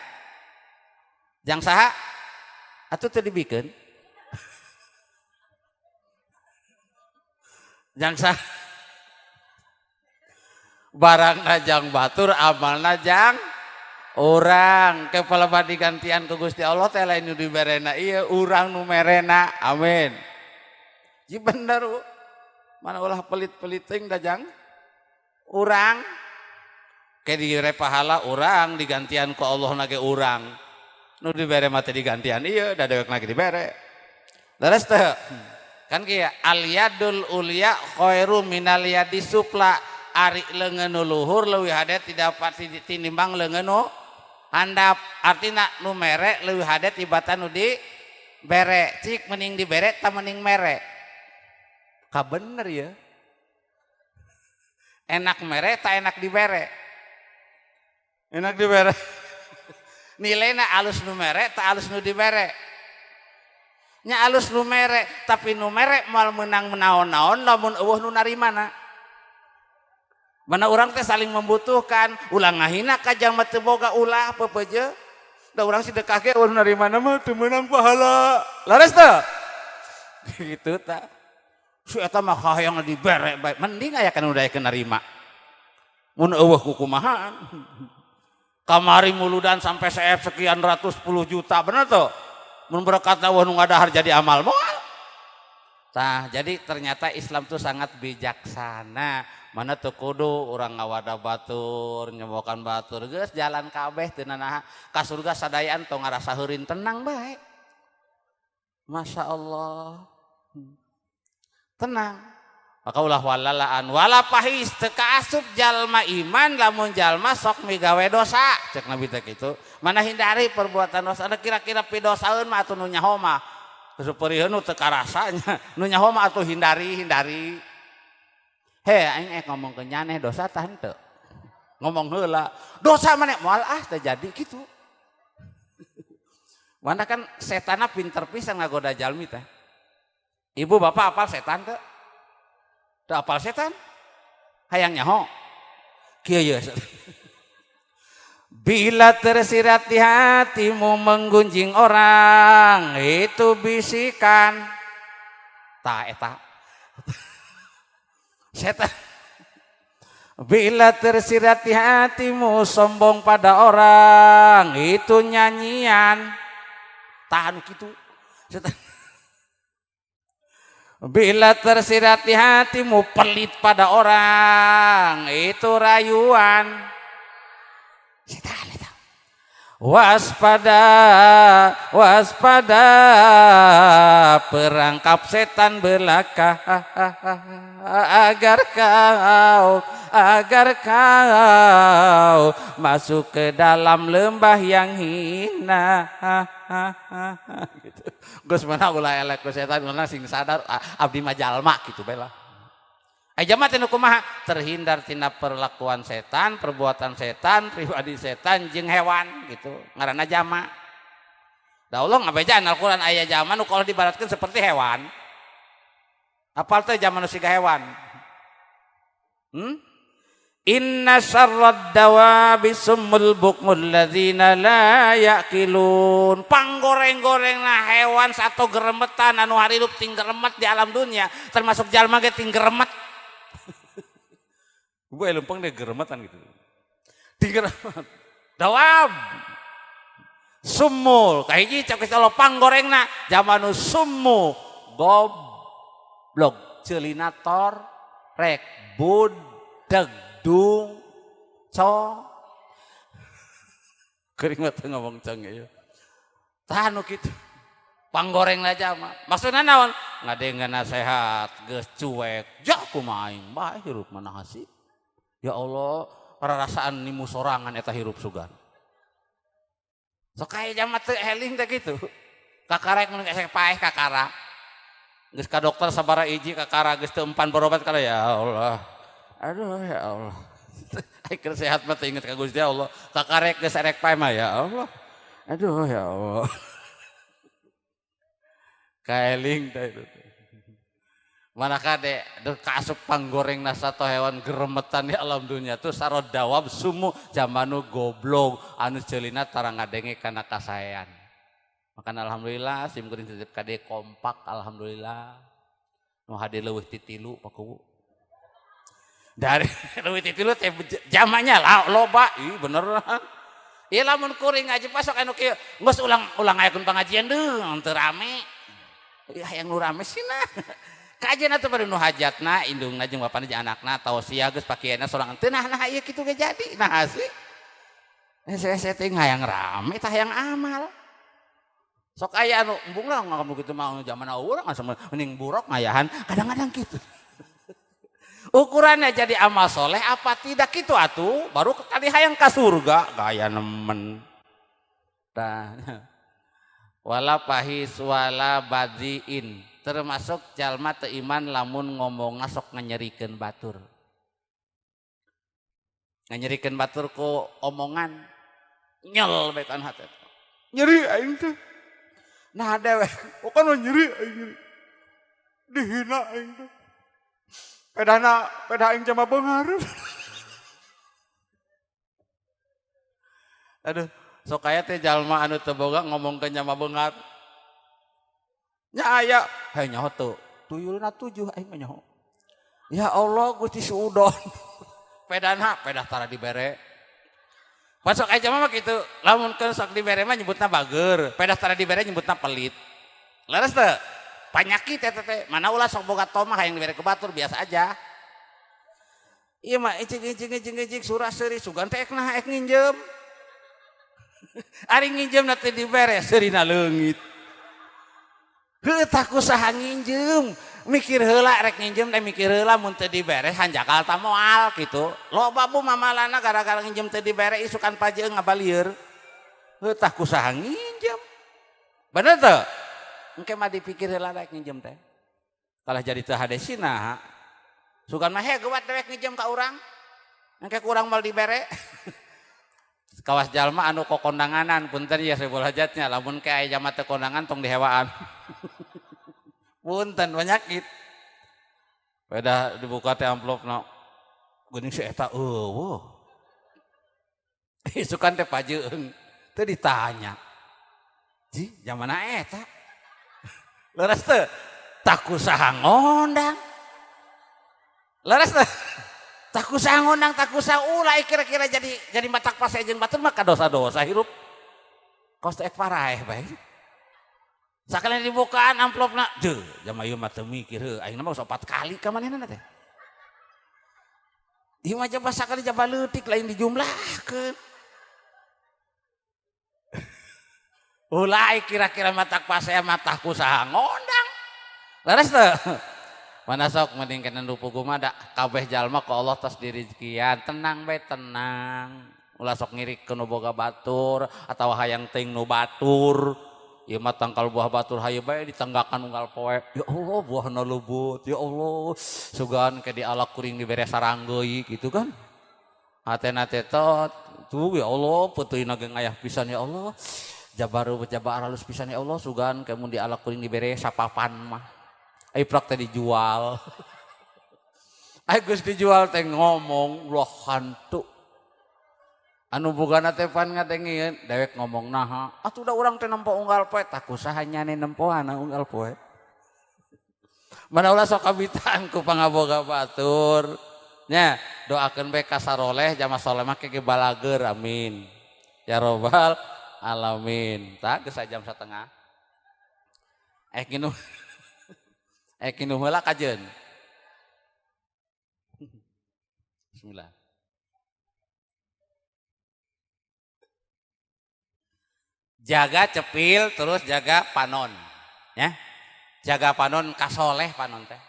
saha? Atuh teu dibikeun. Jang saha? Barangna jang batur, amalna jang urang. Kepala digantian ke Gusti Allah teh lain nu diberena ieu urang nu merena. Amin. Ji bener Bu. Mana ulah pelit-pelit teuing da jang urang. Ke dire pahala urang digantian ku Allah na ge urang. Nu dibere mah teh digantian ieu da dewek lagi dibere. Leres teh? Kan kieu al yadul ulya khairu minal yadis sufla. Ari leungeun nu luhur leuwih hade tidak dapat tinimbang leungeun nu handap. Artina nu mere leuwih hade tibatan nu dibere. Cik mending dibere ta mending mere? Ka bener ya. Enak mere tak enak dibere? Enak dibere. Nilainya alus nu mere tak alus nu dibere? Nya alus nu mere, tapi nu mere moal menang menaon-naon lamun eueuh nu narimana. Mana orang teh saling membutuhkan, ulah ngahina ka jalma teu boga ulah pepeje. Da urang sedekah ge eueuh nu narimana mah teu meunang pahala. Laras teu? Gitu ta. Si eta mah hayang dibere bae, mending aya kan udah narima. Mun eueuh ku kumahaan. Kamari muludan sampai sekian ratus 10 juta bener tuh. Mun berkat eueuh nu ngadahar jadi amal moal. Tah, jadi ternyata Islam tuh sangat bijaksana. Mana tuh kudu orang ngawada batur, nyobokan batur, geus jalan kabeh teu nanaha ka surga sadayaan tong ngarasa heureun tenang bae. Masya Allah. Tenang. Maka ulah walalaan wala pahis teu kaasup jalma iman lamun jalma sok migawe dosa. Cek Nabi teh kitu. Mana hindari perbuatan dosa. Ada kira-kira pidosaeun mah atuh nu nyaho mah. Superieur nu teu karasanya. Nu nyaho mah atuh hindari. He aing ngomong ke nyaneh dosa tah henteu. Ngomong heula. Dosa maneh moal teu jadi kitu. Mana kan setana pinter pisan ngagoda jalmi teh. Ibu bapak apal setan teu? Teu apal setan? Hayang nyaho. Kieu ye. Bila tersirat di hatimu menggunjing orang, itu bisikan. Tah eta. Setan. Bila tersirat di hatimu sombong pada orang, itu nyanyian. Tahan gitu. Setan. Bila tersirat di hatimu pelit pada orang, itu rayuan. Setan. Waspada perangkap setan belaka agar kau masuk ke dalam lembah yang hina. Gitu. Gus mana ulah elek ku setan ulah sing sadar abdi mah jalma gitu bae lah. Jama teh kumaha terhindar tina perlakuan setan, perbuatan setan, pribadi setan jeung hewan gitu. Ngaranna jama. Da Allah ngabejaan Al-Qur'an aya jama nu kalau dibaratkeun seperti hewan. Apal teh jama nu siga hewan? Inna syarrad dawabi summul bukmul ladzina la yaqilun. Panggoreng-gorengna hewan satu geremetan anu harirup ting geremet di alam dunia, termasuk jalma ge ting geremet. Gue lempeng deh geremetan gitu. Geremet. Dawab. Sumul. Kahiji cak kalau panggorengna jamanu summu goblok celinator rek budeg dung keringat ngomong ceng ya. Tanu gitu. Panggorengna jama. Maksudna naon? Ngadengan nasihat geus cuek. Jak kumaha aing bae hirup mana hasi. Ya Allah, para rasaan nimu sorangan eta hirup sugan. Sok aya jama teu eling teh kitu. Kakarek mun esek paeh kakara. Geus ka dokter sabaraha hiji kakara geus teu empan berobat kana ya Allah. Aduh ya Allah. Aing sehat mah teu inget ka Gusti Allah. Kakarek geus erek paeh mah ya Allah. Aduh ya Allah. Kaeling teh itu. Mana kade kaasup panggoreng nasato hewan geremetan di alam dunia tuh sarod dawab sumu jamanu goblok anu celina tarang ngadenge kana kasayan. Makan alhamdulillah sim kuring titip kade kompak alhamdulillah. Nu hade leuwih ti 3 paku. Dari leuwih ti 3 teh jamanya loba, ih beneran. Ieu lamun kuring ngaji pasok anu kieu geus ulang ayeun pangajian deung teu rame. Hayang nu rame cenah. Kajian atuh pada nu hajatna indungna jeung bapana jeung anakna tausiah geus pakaianna sorangan teu nah ieu kitu ge jadi nah sih. Saya teh hayang rame tah hayang amal. Sok aya anu embung lah ngomong kitu mah zaman urang asa mending burok ngayahan kadang-kadang kitu. Ukurannya jadi amal soleh apa tidak kitu atuh baru kali hayang ka surga gaya nemen. Tah. Wala pahis wala badiin termasuk jalma teu iman lamun ngomongna sok nganyerikeun batur. nganyerikeun batur ku omongan nyel bae kan hate Nyeri aing teh. nah dewe Bukan nyeri aing nyeri. Dihina aing teh. Peda aing cama beungar. aduh sok aya teh jalma anu teu boga ngomongkeun nya mah beungar nya aya he nyaho teu tuyulna 7 aing mah nyaho ya Allah Gusti Suudon pedana pedah tara dibere pas sok aya mah kitu lamun keun sok dibere mah nyebutna bager pedah tara dibere nyebutna pelit leres teu panyakit eta teh mana ulah sok boga tomah hayang dibere ke batur biasa aja ieu mah ecing surah seuri sugan teh ek nah ek nginjem ari nginjem nanti dibere serina leungit heuh tah kusaha nginjem mikir heula rek nginjem teh mikir heula mun teu dibere hanjakal tah moal kitu loba bu mamalana gara-gara nginjem teu dibere isukan pajeung ngabalieur heuh tah kusaha nginjem bener teu engke mah dipikir heula rek nginjem teh kalah jadi teu hade sinaha sugan mah geuwat dewek nginjem ka urang engke ku urang moal dibere kawas jalma anu kokondanganan punten ya sebul hajatnya lamun ke aya jama teu kondangan tong dihewaan punten penyakit beda dibuka teh amplopna geuning si eta eueuh isukan teh pajeung teu ditanya ji jamana eta leres teu tak kusaha ngondang leres teu tak kusaha ngondang tak kusaha ulah kira-kira jadi matak pas jeung batur mah kadosa-dosa hirup kos ek paraeh bae sakalian dibukaan amplopna deuh jama ieu mah teu mikir heuh ayeuna mah 4 kali ka manehna teh ieu mah jaba sakali jaba leutik lain dijumlahkeun ulah kira-kira matak pas aya matah kusaha ngondang leres teu mana sok mending kana nu pugu mah da kabeh jalma ku Allah tos direzekian tenang bae tenang ulah sok ngirikeun nu boga batur atawa hayang teuing nu batur ieu mah tangkal buah batur hayu bae ditenggakan unggal poe ya Allah buahna lembut ya Allah sugan ke di ala kuring dibere saranggeui gitu kan hatena teh tot tuh ya Allah peuteuna ge ngayah pisan ya Allah jabar halus pisan ya Allah sugan ke mun di ala kuring dibere sapapan mah ai prak teh dijual ai geus dijual teh ngomong ulah hantu anu bogana teh pan ngadengieun dewek ngomong naha atuh da urang teh nempo unggal poe tah kusaha nyane nempoana unggal poe mana ulah sok kabitaan ku pangaboga batur nya doakeun bae ka saroleh jama soleh mah kege balager amin ya robbal alamin tah geus 1,5 jam kinu heula kajeun bismillah jaga cepil terus jaga panon ya jaga panon kasoleh panon teh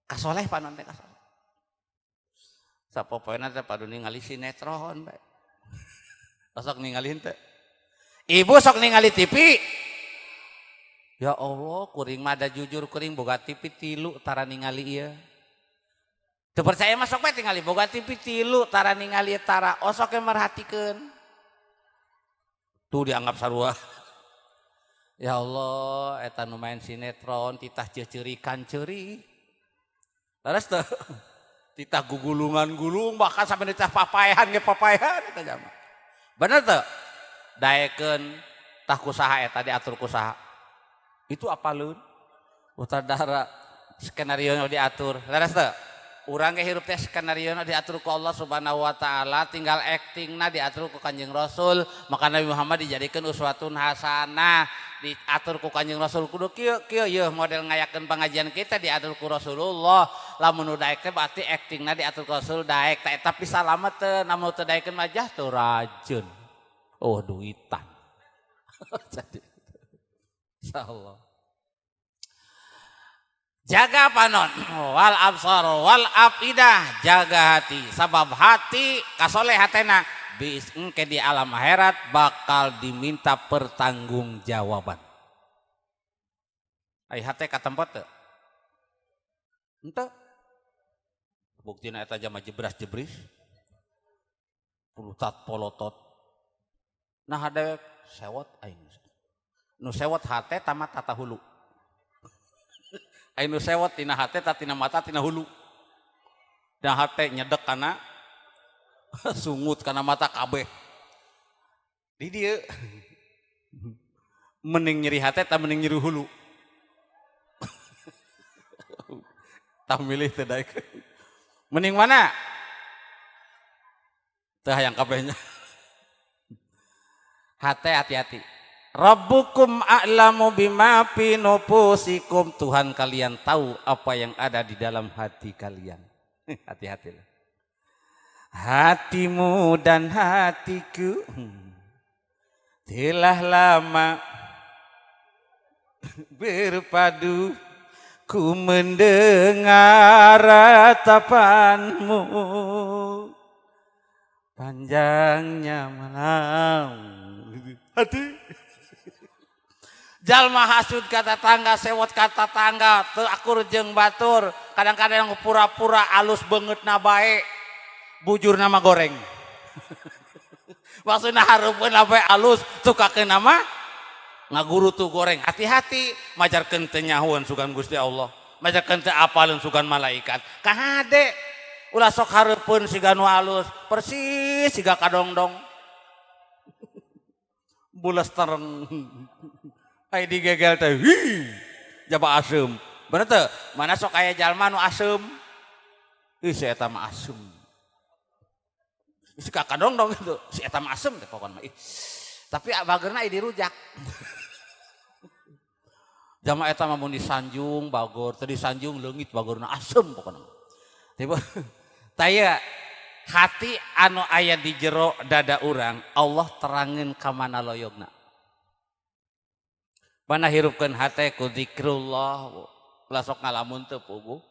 kasoleh sapopoena teh padu ningali sinetron bae sok ningali teh ibu sok ningali TV ya Allah kuring mah da jujur kuring boga TV 3 tara ningali ieu teu percaya mah sok bae tingali boga TV 3 tara ningali tara osok merhatikeun tuh dianggap sarua ya Allah eta nu main sinetron titah ceurikan ceurik leres teu titah gugulungan-gulung bahkan sampai titah papaehan ge papaehan eta jama bener teu daekeun tah kusaha eta diatur kusaha itu apaleun utara skenario nya diatur leres teu urang ge hirup teh skenario nya diatur ku Allah Subhanahu wa taala tinggal aktingna diatur ku Kanjeng Rasul maka Nabi Muhammad dijadikeun uswatun hasanah diatur ku Kanjeng Rasul kudu kieu yeuh model ngayakeun pengajian kita diatur ku Rasulullah lamun nu daek teh berarti aktingna diatur ku Rasul daek tah eta bisa salamet teu namun teu daekeun majah teu rajeun oh duitan jadi insyaallah jaga panon wal absar wal afidah jaga hati sabab hati kasoleh hatena bis engke di alam akhirat bakal diminta pertanggungjawaban ai hate ka tempat teu henteu buktina eta jama jebras-jebris pulutat polotot. Nah ada sewot aing. Nu sewot hate tamat tata hulu. Aing nu sewot tina hate tina mata tina hulu. Dan hate nyedek kana sungut kana mata kabeh. Di dieu mending nyeri hate ta mending nyeri hulu. Tah milih teh daek. Mending mana? Teh hayang kabehnya. Hate hati-hati. Rabbukum a'lamu bima fi nufusikum. Tuhan kalian tahu apa yang ada di dalam hati kalian. Hati-hati. Hatimu dan hatiku telah lama berpadu. Ku mendengar ratapanmu, panjangnya malam. Hati. Jalma hasud kata tangga, sewot kata tangga, teu akur jeung batur. Kadang-kadang pura-pura alus beungeut na bae, bujur nama goreng. Maksudna hareupeun bae alus, sukakeun nama ngaguru tuh goreng. Hati-hati majarkeun teu nyahoeun sugan Gusti Allah, majarkeun teu apaleun sugan malaikat. Kahade ulah sok hareupeun siga nu alus persis siga kadongdong bulas tereng ai digegel teh jaba asem bener teu mana sok aya jalma nu asem ih si eta mah asem siga kadongdong itu si eta mah asem teh pokona mah tapi bageurna ai dirujak. Jama eta mah mun disanjung bagor, teu disanjung leungit bagorna asem pokona. Tiba taya hati anu aya di jero dada urang Allah terangin ka mana loyogna. Mana hirupkeun hate ku zikrullah, ulah sok ngalamun teu puguh.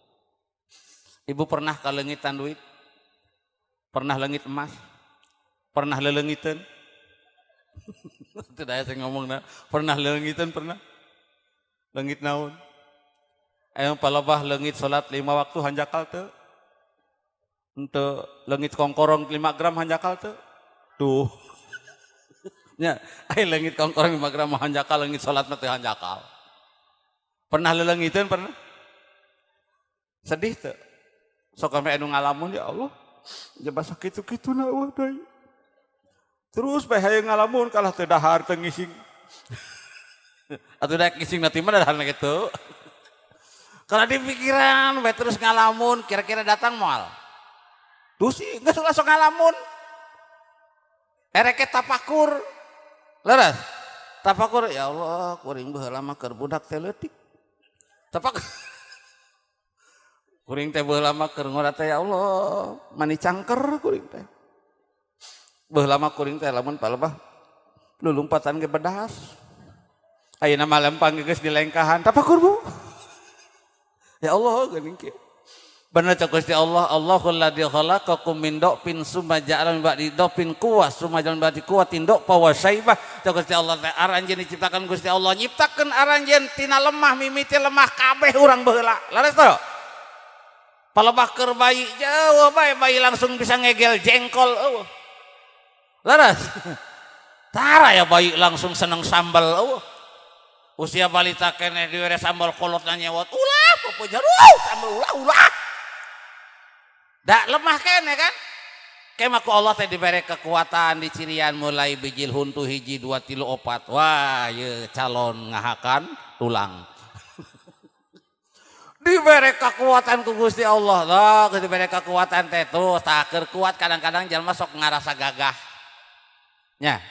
Ibu pernah kaleungitan duit? Pernah leungit emas? Pernah leleungiteun? Teu daya sing ngomongna, pernah leleungiteun pernah? Leungit naon? Aya palebah leungit salat 5 waktu hanjakal teu? Henteu leungit kongkorong 5 gram hanjakal teu? Tuh. Nya, aya leungit kongkorong 5 gram hanjakal leungit salat mah teu hanjakal. Pernah leleungiteun pernah? Sedih teu? Sok ame anu ngalamun ya Allah. Jaba sakitu-kituna eueuh deui. Terus bae hayang ngalamun kalah teu dahar teu ngising. Atuh daek ngising nanti mah dahar kitu. Kalau di pikiran bae terus ngalamun kira-kira datang moal. Tuh sih geus sok ngalamun. Ereke tapakur. Leres. Tapakur ya Allah kuring baheula mah keur budak teh leutik. Tapak kuring teh baheula mah keur ngora teh ya Allah mani cangker kuring teh. Baheula mah kuring teh lamun palebah lulumpatan ge bedas. Ayeuna mah lempang geus dilengkahan tapakur Bu. Ya Allah geuning kieu. Bener cak Gusti Allah, Allahul ladzi khalaqakum min dofin summa ja'ala min ba'di dofin quwwah summa ja'ala min ba'di quwwatin dofa wa syaibah. Cak Gusti Allah teh aranjeun diciptakan Gusti Allah nyiptakeun aranjeun tina lemah mimiti lemah kabeh urang baheula. Laras teu? Palebah keur bayi jauh bae bayi langsung bisa ngegel jengkol eueuh. Laras. Tara ya bayi langsung seneng sambal eueuh. Usia balita keneh diwere sambal kolotna nyewot ulah popojar sambal ulah. Da lemah keneh kan? Kema ku Allah teh dibere kekuatan dicirian mulai bijil huntu hiji 2 3 4. Wah, ye calon ngahakan tulang. Dibere kekuatan ku Gusti Allah. Lah, dibere kekuatan teh tuh tak keur kuat kadang-kadang jalma sok ngarasa gagah. Nya.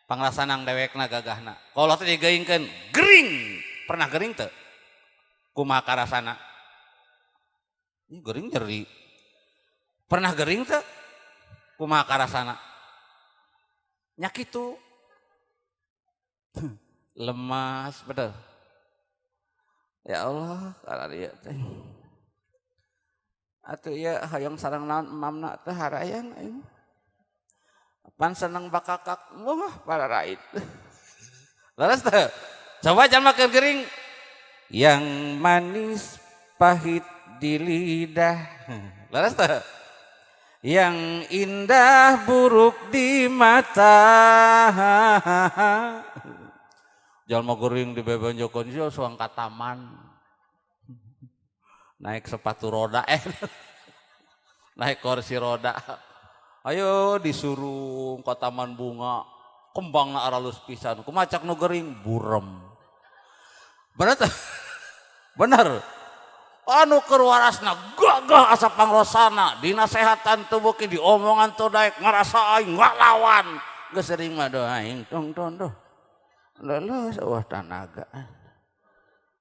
Panglasanang dewekna gagahna. Kalau teh digeingkeun gering. Pernah gering teu? Kumaha karasana? Ini gering nyeri. Pernah gering teu? Kumaha karasana? Nya kitu. Lemas betul. Ya Allah, kana dieu teh. Atuh ieu hayang sareng naon emamna teh harayan aing. Pan seneng bakakak mah para raid. Laras teh. Coba jangan makan gering. Yang manis pahit di lidah. Laras teh. yang indah buruk di mata. Jalma gering di bebenjokon sih suang ka taman. Naik sepatu roda naik kursi roda. Ayo disuruh ke taman bunga. Kembangna aralus pisan. Kumacak nu gering burem. Bener tuh? Bener. Anu keluarasna gagah asa pangrosana dinasehatan teu beuki diomongan teu daek ngarasa aing ngalawan geus sering mah doa aing tong doh leuleus eueuh tanaga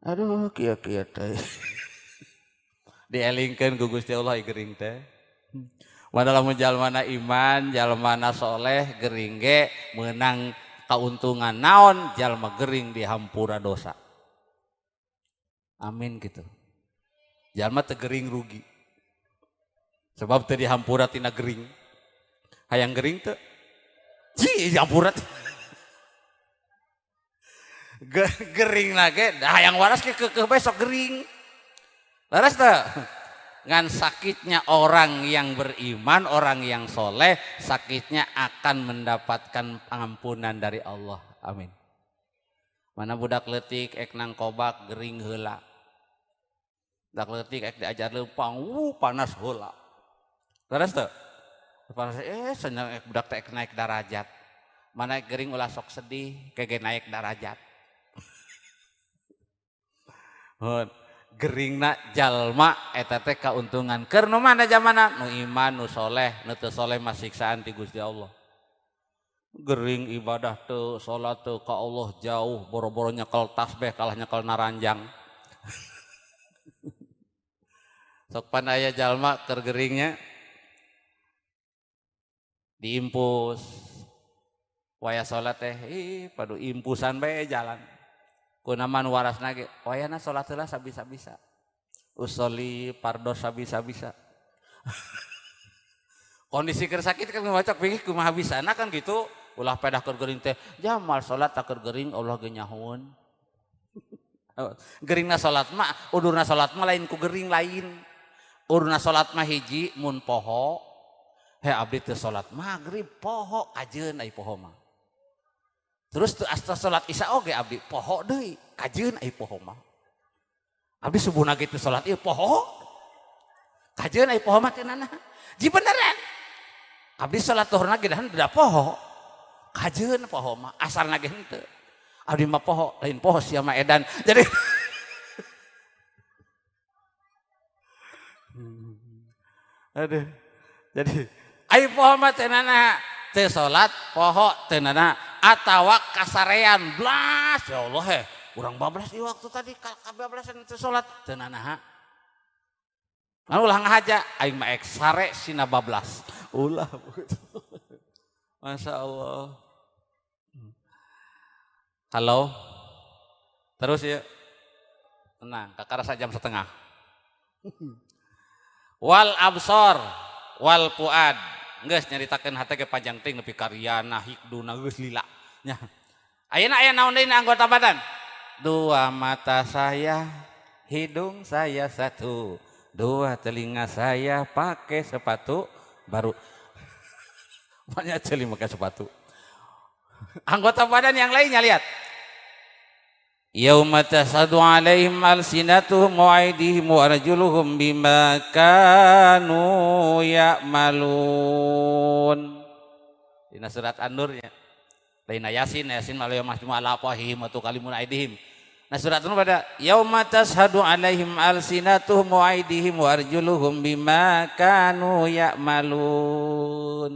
aduh kieu-kieu teh dielingkeun ku Gusti Allah gering teh padahal mun jalmana iman jalmana soleh gering ge meunang kauntungan naon jalma gering dihampura dosa amin gitu. Jalma teu gering rugi. Sebab teu dihampura tina gering. Hayang gering teu. Ji dihampura. Gering lagi, hayang waras ke besok gering. Laras teu? Ngan sakitnya orang yang beriman, orang yang soleh, sakitnya akan mendapatkan pengampunan dari Allah. Amin. Mana budak leutik ek nang kobak gering heula. Dak leutik ek diajar leumpang, panas heula. Terus teu? Panas senang ek budak teh naik darajat. Mana ek gering ulah sok sedih, kege naik darajat. Geringna jalma eta teh kauntungan. Keur nu mana jamana? Nu iman, nu soleh, nu teu soleh mah siksaan ti Gusti Allah. Gering ibadah teu, salat teu ka Allah jauh, boro-boro nyekel tasbih kalah nyekel naranjang. Sok pan aya jalma keur geringnya diimpus waya salat teh padu impusan bae jalan kunaman warasna ge wayana salat heula sabisa-bisa usoli pardos sabisa-bisa kondisi keur sakit kan ngawacak pikir kumaha bisana kan gitu ulah pedah keur gering teh jamal salat tak keur gering Allah ge nyahoun geringna salat mah udurna salat mah lain ku gering lain urna salat mah hiji mun poho he abdi teu salat magrib poho kajeun ai poho mah terus teu asta salat isya oge abdi poho deui kajeun ai poho mah abdi subuhna ge teu salat ieu poho kajeun ai poho mah teh nana ji beneran abdi salat zuhurna ge dahan da poho kajeun poho mah asarna ge henteu abdi mah poho lain poho sia mah edan jadi aduh jadi ai poho mah teu nana teu salat poho teu nana atawa kasarean blas ya Allah he urang bablas ieu waktu tadi kabablasan teu salat teu nana anu ulah ngahaja aing mah ek sare sina bablas ulah Masya Allah halo terus ya tenang kakarasa jam setengah wal absor wal puad geus nyaritakeun hate ge panjang teuing nepi karyana hikduna geus lila nya ayeuna aya naon deui anggota badan dua mata saya hidung saya satu dua telinga saya pakai sepatu baru banyak celi pakai sepatu anggota badan yang lainnya lihat yauma tasadu alaihim alsinatuhum wa aydihim wa arjuluhum bima kanu ya'malun. Dina surat An-Nur nya. Lain Yasin malah yaumah ala afwahihim wa tukallimuna aydihim. Nah surat An-Nur pada yauma tasadu alaihim alsinatuhum wa aydihim wa arjuluhum bima kanu ya'malun.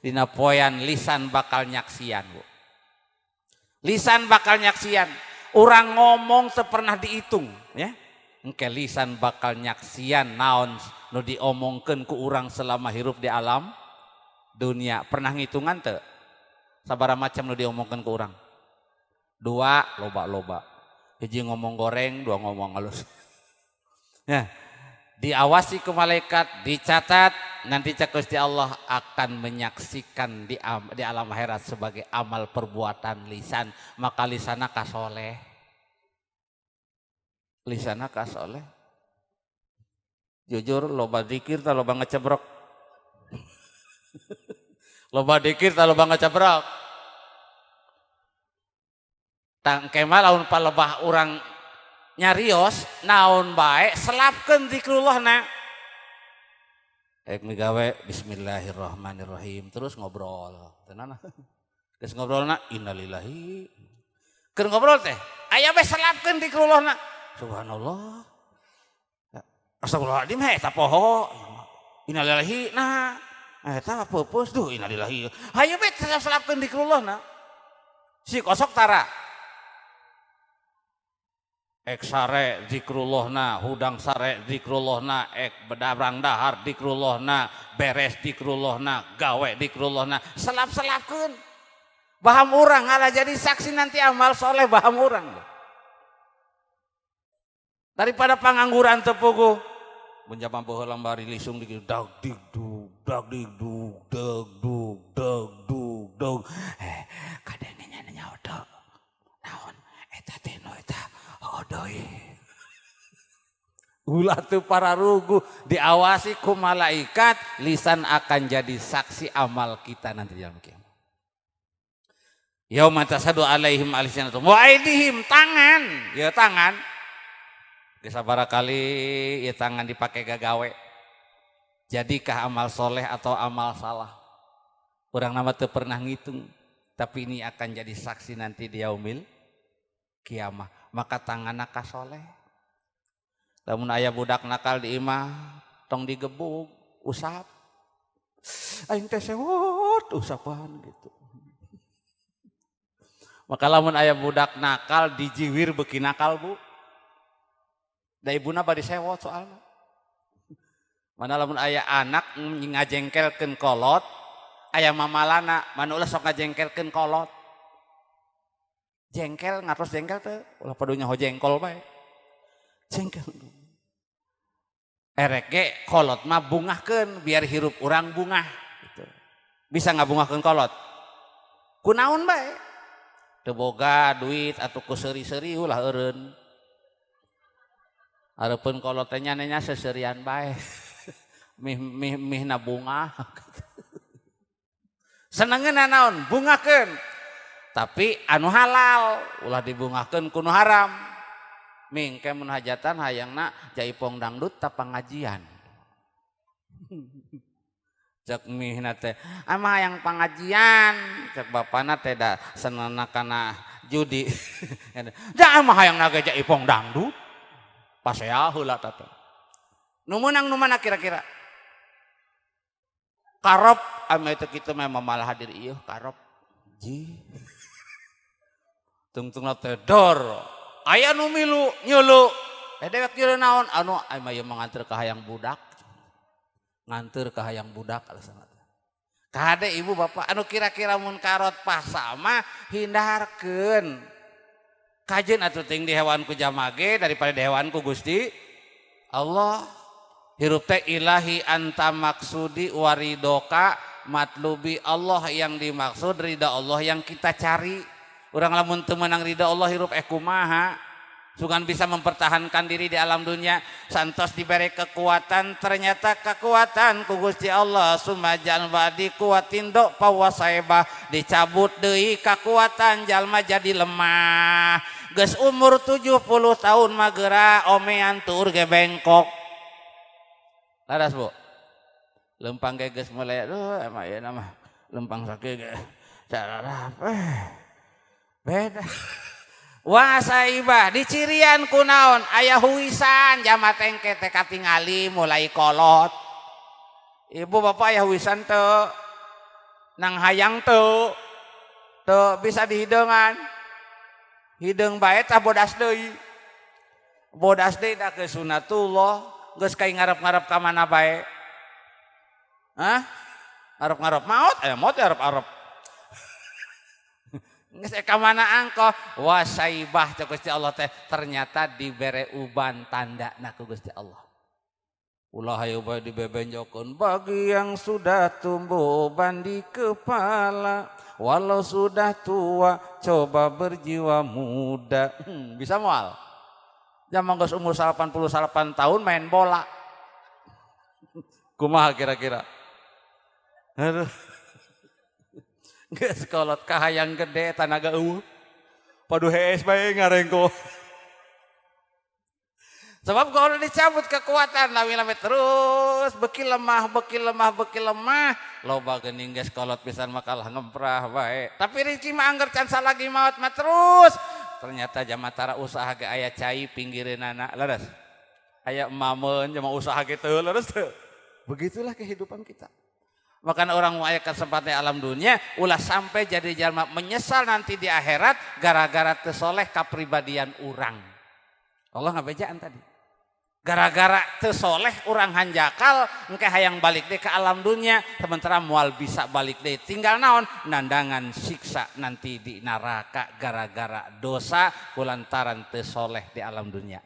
Dina poean lisan bakal nyaksian, Bu. Lisan bakal nyaksian. Orang ngomong sepernah dihitung ya engke lisan bakal nyaksian naon nu diomongkeun ku urang selama hirup di alam dunia pernah ngitungan teu sabaraha macam nu diomongkeun ku urang dua loba hiji ngomong goreng dua ngomong halus ya diawasi ku malaikat dicatat nanti cak Gusti Allah akan menyaksikan di alam akhirat sebagai amal perbuatan lisan maka lisana kasoleh lisana kasoleh jujur loba zikir tah loba ngecebrok Loba dikir tak loba ngacabrak. Tang kemal laun palebah orang nyarios naon bae selapkeun zikrullahna. Ek migawe bismillahirrahmanirrahim terus ngobrol. Tenan. Geus ngobrolna innalillahi. Keur ngobrol teh aya bae selapkeun zikrullahna. Subhanallah. Astagfirullahaladzim eta poho. Innalillahi nah eta peupeus duh innalillahi. Hayu bae selapkeun zikrullahna. Si kosok tara. Ek sare zikrullahna, hudang sare zikrullahna, ek bedabrang dahar zikrullahna, beres zikrullahna, gawe zikrullahna, selap-selapkeun. Baham urang ngalah jadi saksi nanti amal soleh baham urang. Daripada pangangguran teu puguh. Mun jaman baheula bari lisung di dag digdug, dag digdug, dag dug, dag dug, dag. Kadene nya odo. Naon eta teh no eta odoi. Ulah teu pararugu diawasi ku malaikat, lisan akan jadi saksi amal kita nanti di dalam kiamat. Yauma tasadu alaihim alsinatuhum wa aydihim, tangan, ya tangan. Sabaraha kali ya tangan dipakai gagawe. Jadikah amal soleh atau amal salah? Urang nama teu pernah ngitung, tapi ini akan jadi saksi nanti di yaumil kiamah. Maka tanganna kasoleh. Lamun aya budak nakal di imah tong digebuk, usap. Aing teh sewot usapan gitu. Maka lamun aya budak nakal dijiwir beuki nakal bu. Da ibuna bari sewot soalna. Mana lamun aya anak ngajengkelkeun kolot, aya mamalana mana ulah sok ngajengkelkeun kolot. Jengkel ngatos jengkel teh ulah padunya ho jengkol bae. Jengkel. Erek ge kolot mah bungahkeun biar hirup urang bungah gitu. Bisa ngabungahkeun kolot? Kunaon bae? Teu boga duit atuh ku seuri-seuri ulah eureun. Hareupeun kolot teh nya seseurian bae. Mih bungah. Senengeuna naon? Bungahkeun. Tapi anu halal ulah dibungahkeun ku nu haram. Mingke mun hajatan hayangna jaipong dangdut ta pangajian. Cek mihna teh ama hayang pangajian, cek bapana teh da senena kana judi. Da ama hayang nage jaipong dangdut. Pasea heula tata. Nu meunang nu mana kira-kira? Karop ame teh kitu mah mamalah hadir ieu karop. Ji. Tungtungna teh dor. Aya nu milu nyulu. Dewek kieu naon? Anu aya ieu manganteur ka hayang budak. Nganteur ka hayang budak alasanna. Kade ibu bapak anu kira-kira mun karot pasa mah hindarkeun. Kajeun atuh ting di hewan ku jamage daripada di hewan ku Gusti Allah. Hirup teh ilahi anta maksudi waridoka matlubi, Allah yang dimaksud, ridha Allah yang kita cari. Urang lamun teu meunang ridha Allah hirup kumaha? Sugan bisa mempertahankan diri di alam dunia, santos diberi kekuatan, ternyata kekuatan ku Gusti Allah sumajan wadi kuatin do pawasaibah, dicabut deui kekuatan jalma jadi lemah. Geus umur 70 tahun magera omean tur ge bengkok. Laras Bu. Lempang ge geus mulai aduh emang ieu mah lempang sakit ge. Cara beda. Wasaibah dicirian kunaon aya huwisan jama tengke teh katingali mulai kolot. Ibu bapak aya huwisan teu nang hayang teu bisa dihideungan. Hideung bae tah bodas deui. Bodas deui da ke sunatullah geus kai ngarep-ngarep ka mana bae. Hah? Ngarep-ngarep maot maot arep-arep. Geus ka mana angko wasaibah ca Gusti Allah teh ternyata dibere uban tandana ku Gusti Allah. Ulah hayu bae dibebenjokeun bagi yang sudah tumbuh uban di kepala, walau sudah tua coba berjiwa muda. Bisa moal. Zaman geus umur 88 tahun main bola. Kumaha kira-kira? Aduh. Geus kolot kahayang gede tanaga eueuh. Padu hees bae ngarengko. Sebab kalau dicabut kekuatan lami-lami terus beki lemah, loba geuning geus kolot pisan makalah ngemprah bae. Tapi Riki mah angger can salagi maot mah terus. Ternyata jamatara usaha ge aya cai pinggireunana leres. Aya emameun jama usaha kitu leres teu. Begitulah kehidupan kita. Makanya orang mau aya kesempatan alam dunia ulah sampai jadi jalma menyesal nanti di akhirat gara-gara teu soleh kapribadian urang. Allah ngabejaan tadi. Gara-gara teu soleh urang hanjakal engke hayang balik deh ke alam dunia sementara moal bisa balik deh tinggal naon nandangan siksa nanti di neraka gara-gara dosa kulantaran teu soleh di alam dunia.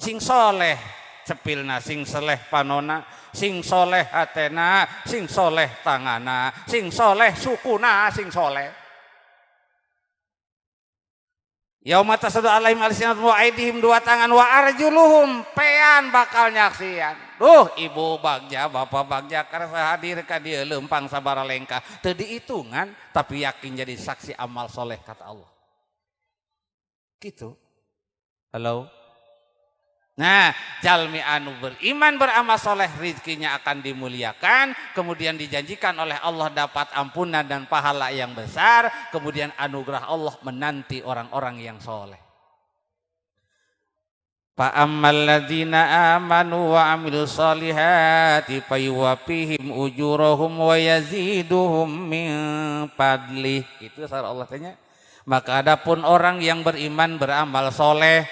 Sing soleh cepilna, sing soleh panona, sing soleh hatena, sing soleh tangana, sing soleh sukuna, sing soleh. Yauma tasadu alaihim alsinatuhum wa aydihim dua tangan wa arjuluhum pean bakal nyaksian. Duh ibu bagja bapak bagja karesa hadir ka dieu leumpang sabara lengkah teu dihitungan tapi yakin jadi saksi amal soleh kata Allah. Gitu. Halo. Nah, jalmi anu beriman beramal soleh rizkinya akan dimuliakan, kemudian dijanjikan oleh Allah dapat ampunan dan pahala yang besar, kemudian anugerah Allah menanti orang-orang yang soleh. Fa ammal ladzina amanu wa amilus solihati fayuwaffihim ujurahum wa yaziduhum min fadlih. Itu salah Allah tanya. Maka adapun orang yang beriman beramal soleh,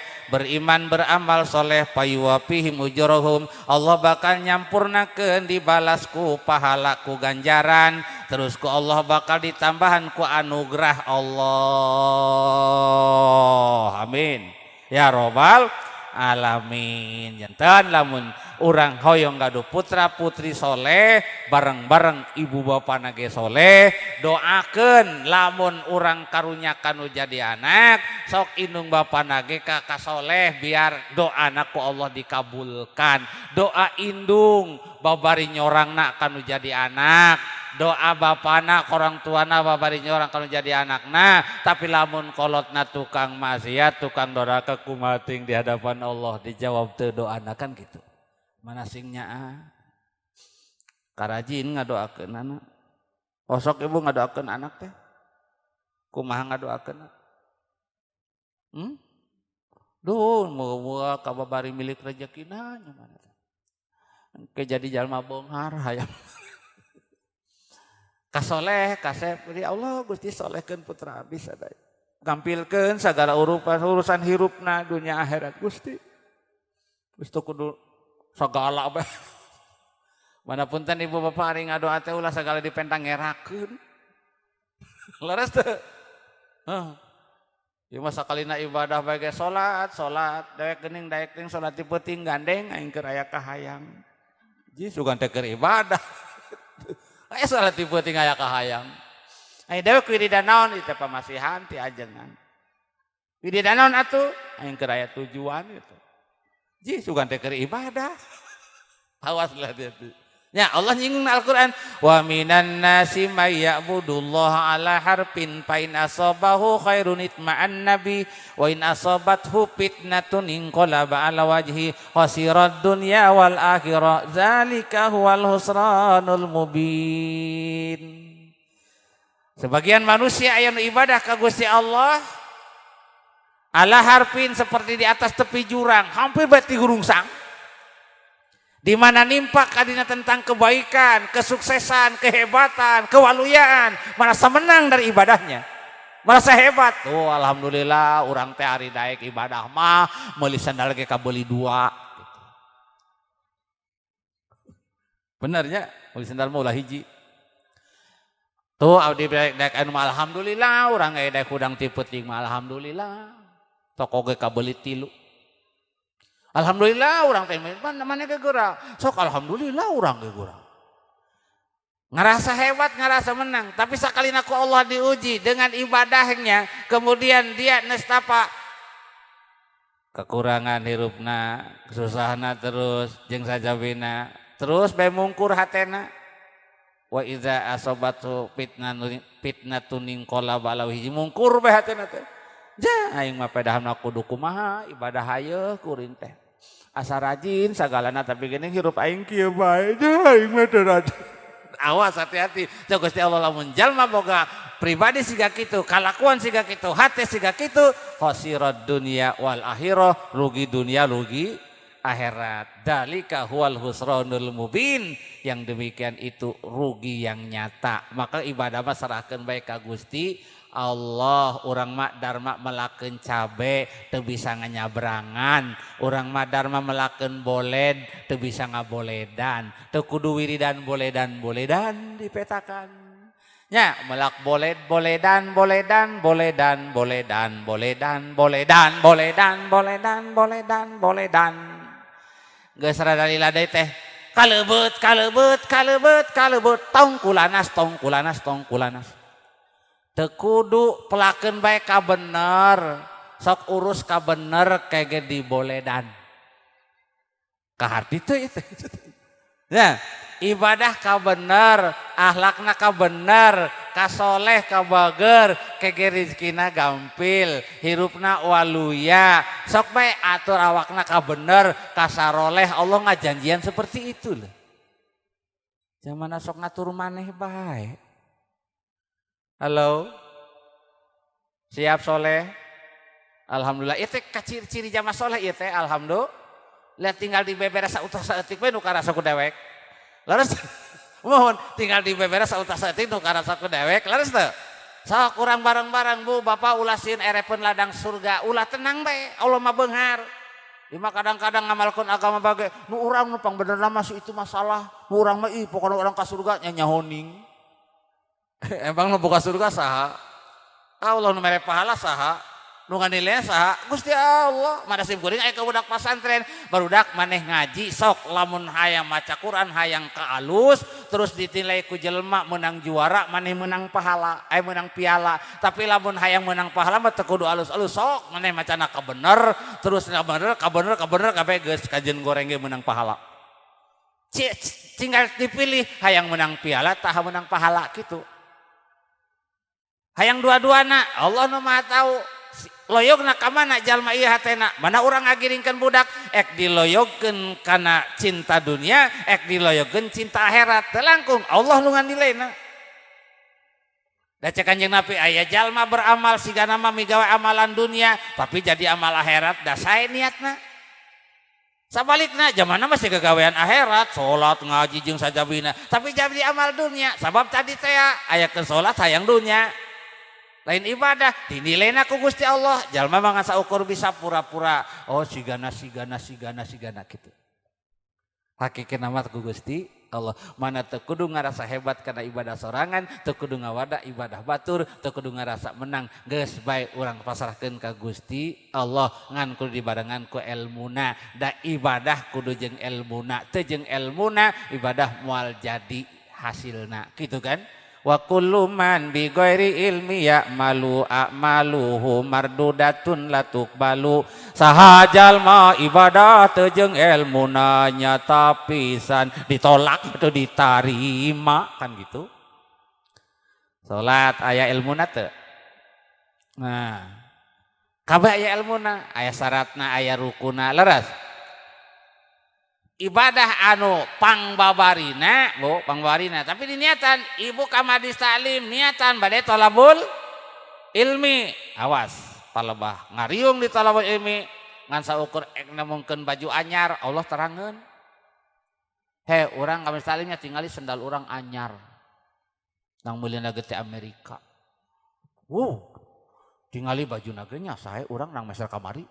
payuwafihim ujurahum, Allah bakal nyampurnakeun dibalasku pahalaku ganjaran, terus ku Allah bakal ditambahan ku anugerah Allah. Amin ya robbal alamin. Jantan lamun urang hoyong gaduh putra putri soleh bareng-bareng ibu bapa nage soleh doakeun lamun urang karunyakan jadi anak sok indung bapa nage kakak soleh biar doa anakku Allah dikabulkan. Doa indung babari nyorangna kanu jadi anak, doa bapana orang tuana babari nyorang kanu jadi anak. Nah tapi lamun kolotna tukang maksiat tukang doraka kumating di hadapan Allah dijawab teu doana kan gitu. Mana singnya karajin ngadoakeun anak. Osok ibu ngadoakeun anak teh. Kumaha ngadoakeun? Duh, moga kababari milik rezekina nya mana teh. Engke jadi jalma bonghar hayang. Kasoleh, kasep di Allah Gusti solehkeun putra abdi sadaya. Gampilkeun sagala urusan hirupna dunia akhirat Gusti. Gusti kudu sagala bae. Manapunten ibu bapak ari ngadoa teh ulah sagala dipentang ngerakeun. Leres teu? Ieu mah sakalina ibadah bae salat, daek geuning salat ti peuting gandeng aing keur aya kahayang. Ji sugan teh keur ibadah. Aya salat ti peuting aya kahayang. Ai dewek wirida naon ieu teh pamasihan ti ajengan. Wirida naon atuh? Aing keur aya tujuan itu. Ji sugan teh keur ibadah. Awaslah dia tuh. Ya Allah nyinggung Al-Qur'an wa minan nasi may ya'budullaha ala harfin fa in asabahu khairun itma'an nabi wa in asabathu fitnatun inqalaba ala wajhi khasirad dunya wal akhirah zalika huwal husranul mubin. Sebagian manusia aya nu ibadah ka Gusti Allah ala harfin seperti di atas tepi jurang hampir bae ti gurungsang. Di mana nimpak kadina tentang kebaikan, kesuksesan, kehebatan, kewaluyaan, merasa menang dari ibadahnya, merasa hebat. Oh alhamdulillah, orang teh hari daek ibadah mah meuli sandal ge kabeli 2. Benernya, meuli sandal mah ulah hiji. Tuh abdi daek anu mah alhamdulillah, urang ge daek hudang ti peuting mah alhamdulillah. Toko ge kabeli 3. Alhamdulillah orang teh mana ge geura. Sok alhamdulillah orang ge geura. Ngerasa hebat, ngerasa menang, tapi sakalina ku Allah diuji dengan ibadahnya, kemudian dia nestapa kekurangan hirupna, kesusahanna terus jeung sajabina, terus bae mungkur hatena. wa idza asabatu fitnatun inqalaba ala wajhi mungkur bae hatena teh. Ja aing mah pedahna kudu kumaha ibadah hayeuk kuring teh. Asa rajin sagalana tapi gini hirup aing kieu bae. Ja aing mah teu rajin. Awas hati-hati. Cek Gusti Allah lamun jalma boga pribadi siga kitu, kalakuan siga kitu, hate siga kitu, khosirad dunya wal akhirah, rugi dunia rugi akhirat. Dalika huwal husranul mubin. Yang demikian itu rugi yang nyata. Maka ibadah mah serahkeun bae ka Gusti Allah. Urang mah dharma melakeun cabe teu bisa nganyabrangan. Urang mah dharma melakeun boled teu bisa ngaboledan. Teu kudu wiridan boledan dipetakan. Nya melak boledan geus rada liladai teh kalebet tong kulanas teu kudu pelakeun bae ka bener sok urus ka bener kege di boledan ka harti teh itu ya ibadah ka bener akhlakna ka bener ka soleh ka bager kege rezekina gampil hirupna waluya sok bae atur awakna ka bener ka saroleh Allah ngajanjian seperti itu loh. Jamana sok ngatur maneh bae. Halo siap soleh alhamdulillah itu ciri-ciri jamaah soleh ieu teh alhamdulillah lihat tinggal di beberes sautas saeutik we nu karasa ku dewek laras mohon tinggal di beberes sautas saeutik nu karasa ku dewek laras teu sok kurang bareng-bareng Bu Bapak ulah sieun erepeun ladang surga ulah tenang bae Allah mah beunghar Ima kadang-kadang ngamalkeun agama bage nu urang nu pangbenerna mah itu masalah nu urang mah ih pokona urang ka surga nya honing emang nu buka surga saha Allah nu mere pahala saha nu nganilea saha Gusti Allah madasim kuring aya ka budak pasantren barudak maneh ngaji sok lamun hayang maca Quran hayang ka alus terus ditilai ku jelema menang juara maneh menang pahala menang piala tapi lamun hayang menang pahala mah teu kudu alus-alus sok maneh macana ka bener terus ka bener kabeh geus kajen goreng ge menang pahala tinggal dipilih hayang menang piala tah menang pahala kitu hayang dua-duana Allah nu Maha tahu loyogna ka mana jalma ieu hatena mana urang ngagiringkeun budak ek diloyogkeun kana cinta dunia ek diloyogkeun cinta akhirat teu langkung Allah nu nganileuna da cek Kanjeng Nabi aya jalma beramal sigana mah migawe amalan dunia tapi jadi amal akhirat da sae niatna sabalikna zamanna masih gagawean akhirat salat ngaji jeung sajabina tapi jadi amal dunia sabab tadi teh ayakeun salat hayang dunia lain ibadah dinileuna ku Gusti Allah jalma mah ngan saukur bisa pura-pura oh sigana kitu hakikatna mah ku Gusti Allah mana teu kudu ngarasa hebat kana ibadah sorangan teu kudu ngawada ibadah batur teu kudu ngarasa menang geus bae urang pasrahkeun ka Gusti Allah ngan kudu dibarengan ku elmuna da ibadah kudu jeung elmuna teu jeung elmuna ibadah moal jadi hasilna kitu kan wa kullu man bi ghairi ilmi ya'malu a'maluhu mardudatun latuqbalu saha jalma ibadah teu jeung elmuna nyata pisan ditolak atau ditarima kan gitu salat aya ilmuna teu nah kabeh aya ilmuna aya syaratna aya rukunna leres ibadah anu pangbabarina Bu pangbabarina tapi diniatan ibu kamadis taklim niatan bade tolabul ilmi awas palebah ngariung di tolabul ilmi ngan saukur ek nemungkeun baju anyar Allah terangeun he urang kamadis taklimnya tingali sendal urang anyar nang meulina ge teh Amerika tingali baju nagenya sae urang nang meser kamari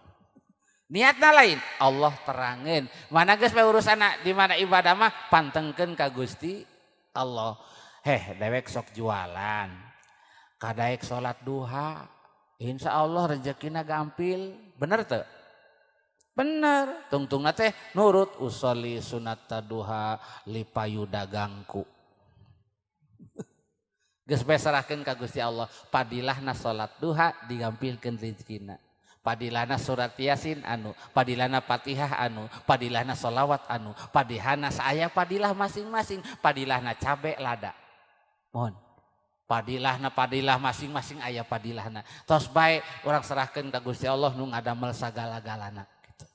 niatna lain Allah terangin mana geus bae urusana di mana ibadah mah pantengkeun ka Gusti Allah dewek sok jualan kadaek salat duha insyaallah rezekina gampil bener teu bener tungtungna teh nurut usolli sunat duha lipayu dagangku geus bae serahkeun ka Gusti Allah padilahna salat duha digampilkeun rezekina padilana surat yasin anu padilana fatihah anu padilana sholawat anu padihana saya padilah masing-masing padilahna cabe lada Mohon padilah masing-masing aya padilahna. Tos bae urang serahkeun ka Gusti Allah nu ngadamel sagala-galana gitu.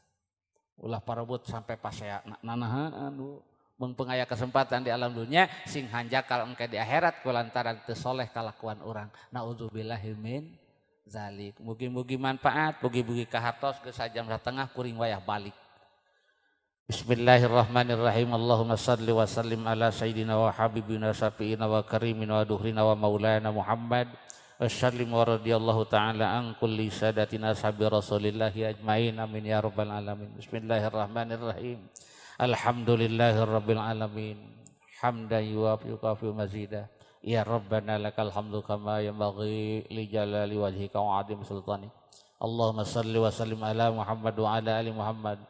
Ulah parebut sampai pasea nanahaan nu mung aya kesempatan di alam dunia sing hanjakal engke di akhirat kulantaran teu soleh kalakuan urang. Naudzubillahi min zalik. Mugi-mugi manfaat, mugi-mugi kahartos geus sajam satengah kuring wayah balik. Bismillahirrahmanirrahim. Allahumma salli wa sallim ala sayyidina wa habibina syafi'ina wa karimina wa duhrina wa maulana Muhammad wa sallim wa radiyallahu ta'ala an kulli sadatina sahabi rasulillahi ajmain amin ya rabbal alamin. Bismillahirrahmanirrahim. Alhamdulillahi rabbil alamin. Hamdan yukafi mazidah. Ya Rabbana lakal hamdu kama yanbaghi li jalali wajhika wa adim sultani. Allahumma salli wa sallim ala Muhammad wa ala ali Muhammad.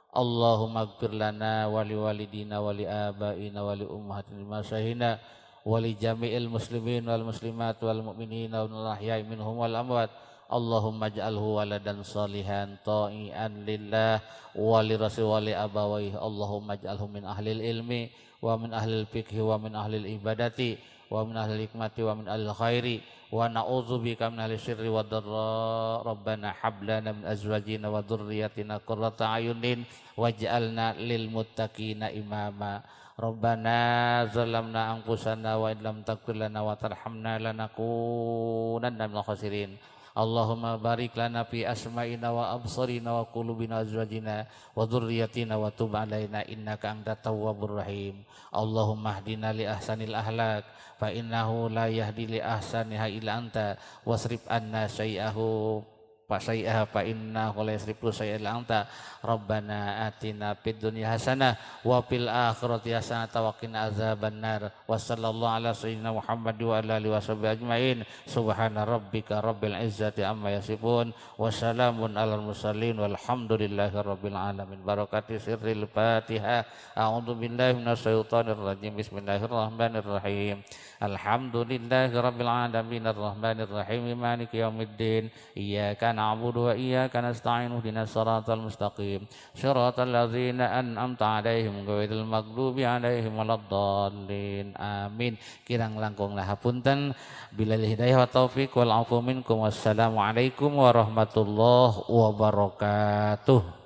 Allahumma ighfir lana wa li walidina wa li abaina wa li ummahatina masahina wa li jami'il muslimin wal muslimat wal mu'minina wal ahya'i minhum wal amwat. Allahumma ij'alhu waladan salihan ta'ian lillah wa li rasul wa li abawaihi. Allahumma ij'alhu min ahlil ilmi wa min ahlil fiqhi wa min ahlil ibadati wa min ahlil hikmati wa min ahlil khairi wa na'udzubika min ahli syirri wa dharra. Rabbana hablana min azwajina wa dhurriyyatina qurrata ayunin waj'alna lil muttaqina imama. Rabbana zalamna anfusana wa illam taghfir lana wa tarhamna lanakunanna minal khasirin. Allahumma barik lana fi asma'ina wa absarina wa qulubina azwajina wa dhurriyyatina wa tub alaina innaka antat tawwabur rahim. Allahumma hdina li ahsanil ahlak fa innahu la yahdi li ahsaniha illa anta wasrif anna syai'ahu fa innahu la yasrifu syai'a illa anta. Rabbana atina fid dunya hasanah wa fil akhirati hasanah wa qina azabannar. Wa sallallahu ala sayyidina Muhammad wa ala alihi washabihi ajmain. Subhana rabbika rabbil izzati amma yasifun wa salamun alal mursalin walhamdulillahi rabbil alamin. Barakati sirril Fatihah. A'udzu billahi minasyaitonir rajim. Bismillahirrahmanirrahim. Alhamdulillahi rabbil alamin arrahmanir rahim maliki yaumiddin. Iyyaka na'budu wa iyyaka nasta'in ihdinas siratal mustaqim siratal ladzina an'amta 'alaihim ghairil maghdubi 'alaihim waladdallin. Amin. Kirang langkung hapunten bilal hidayah wa taufik wal afu minkum. Wassalamualaikum warahmatullahi wabarakatuh.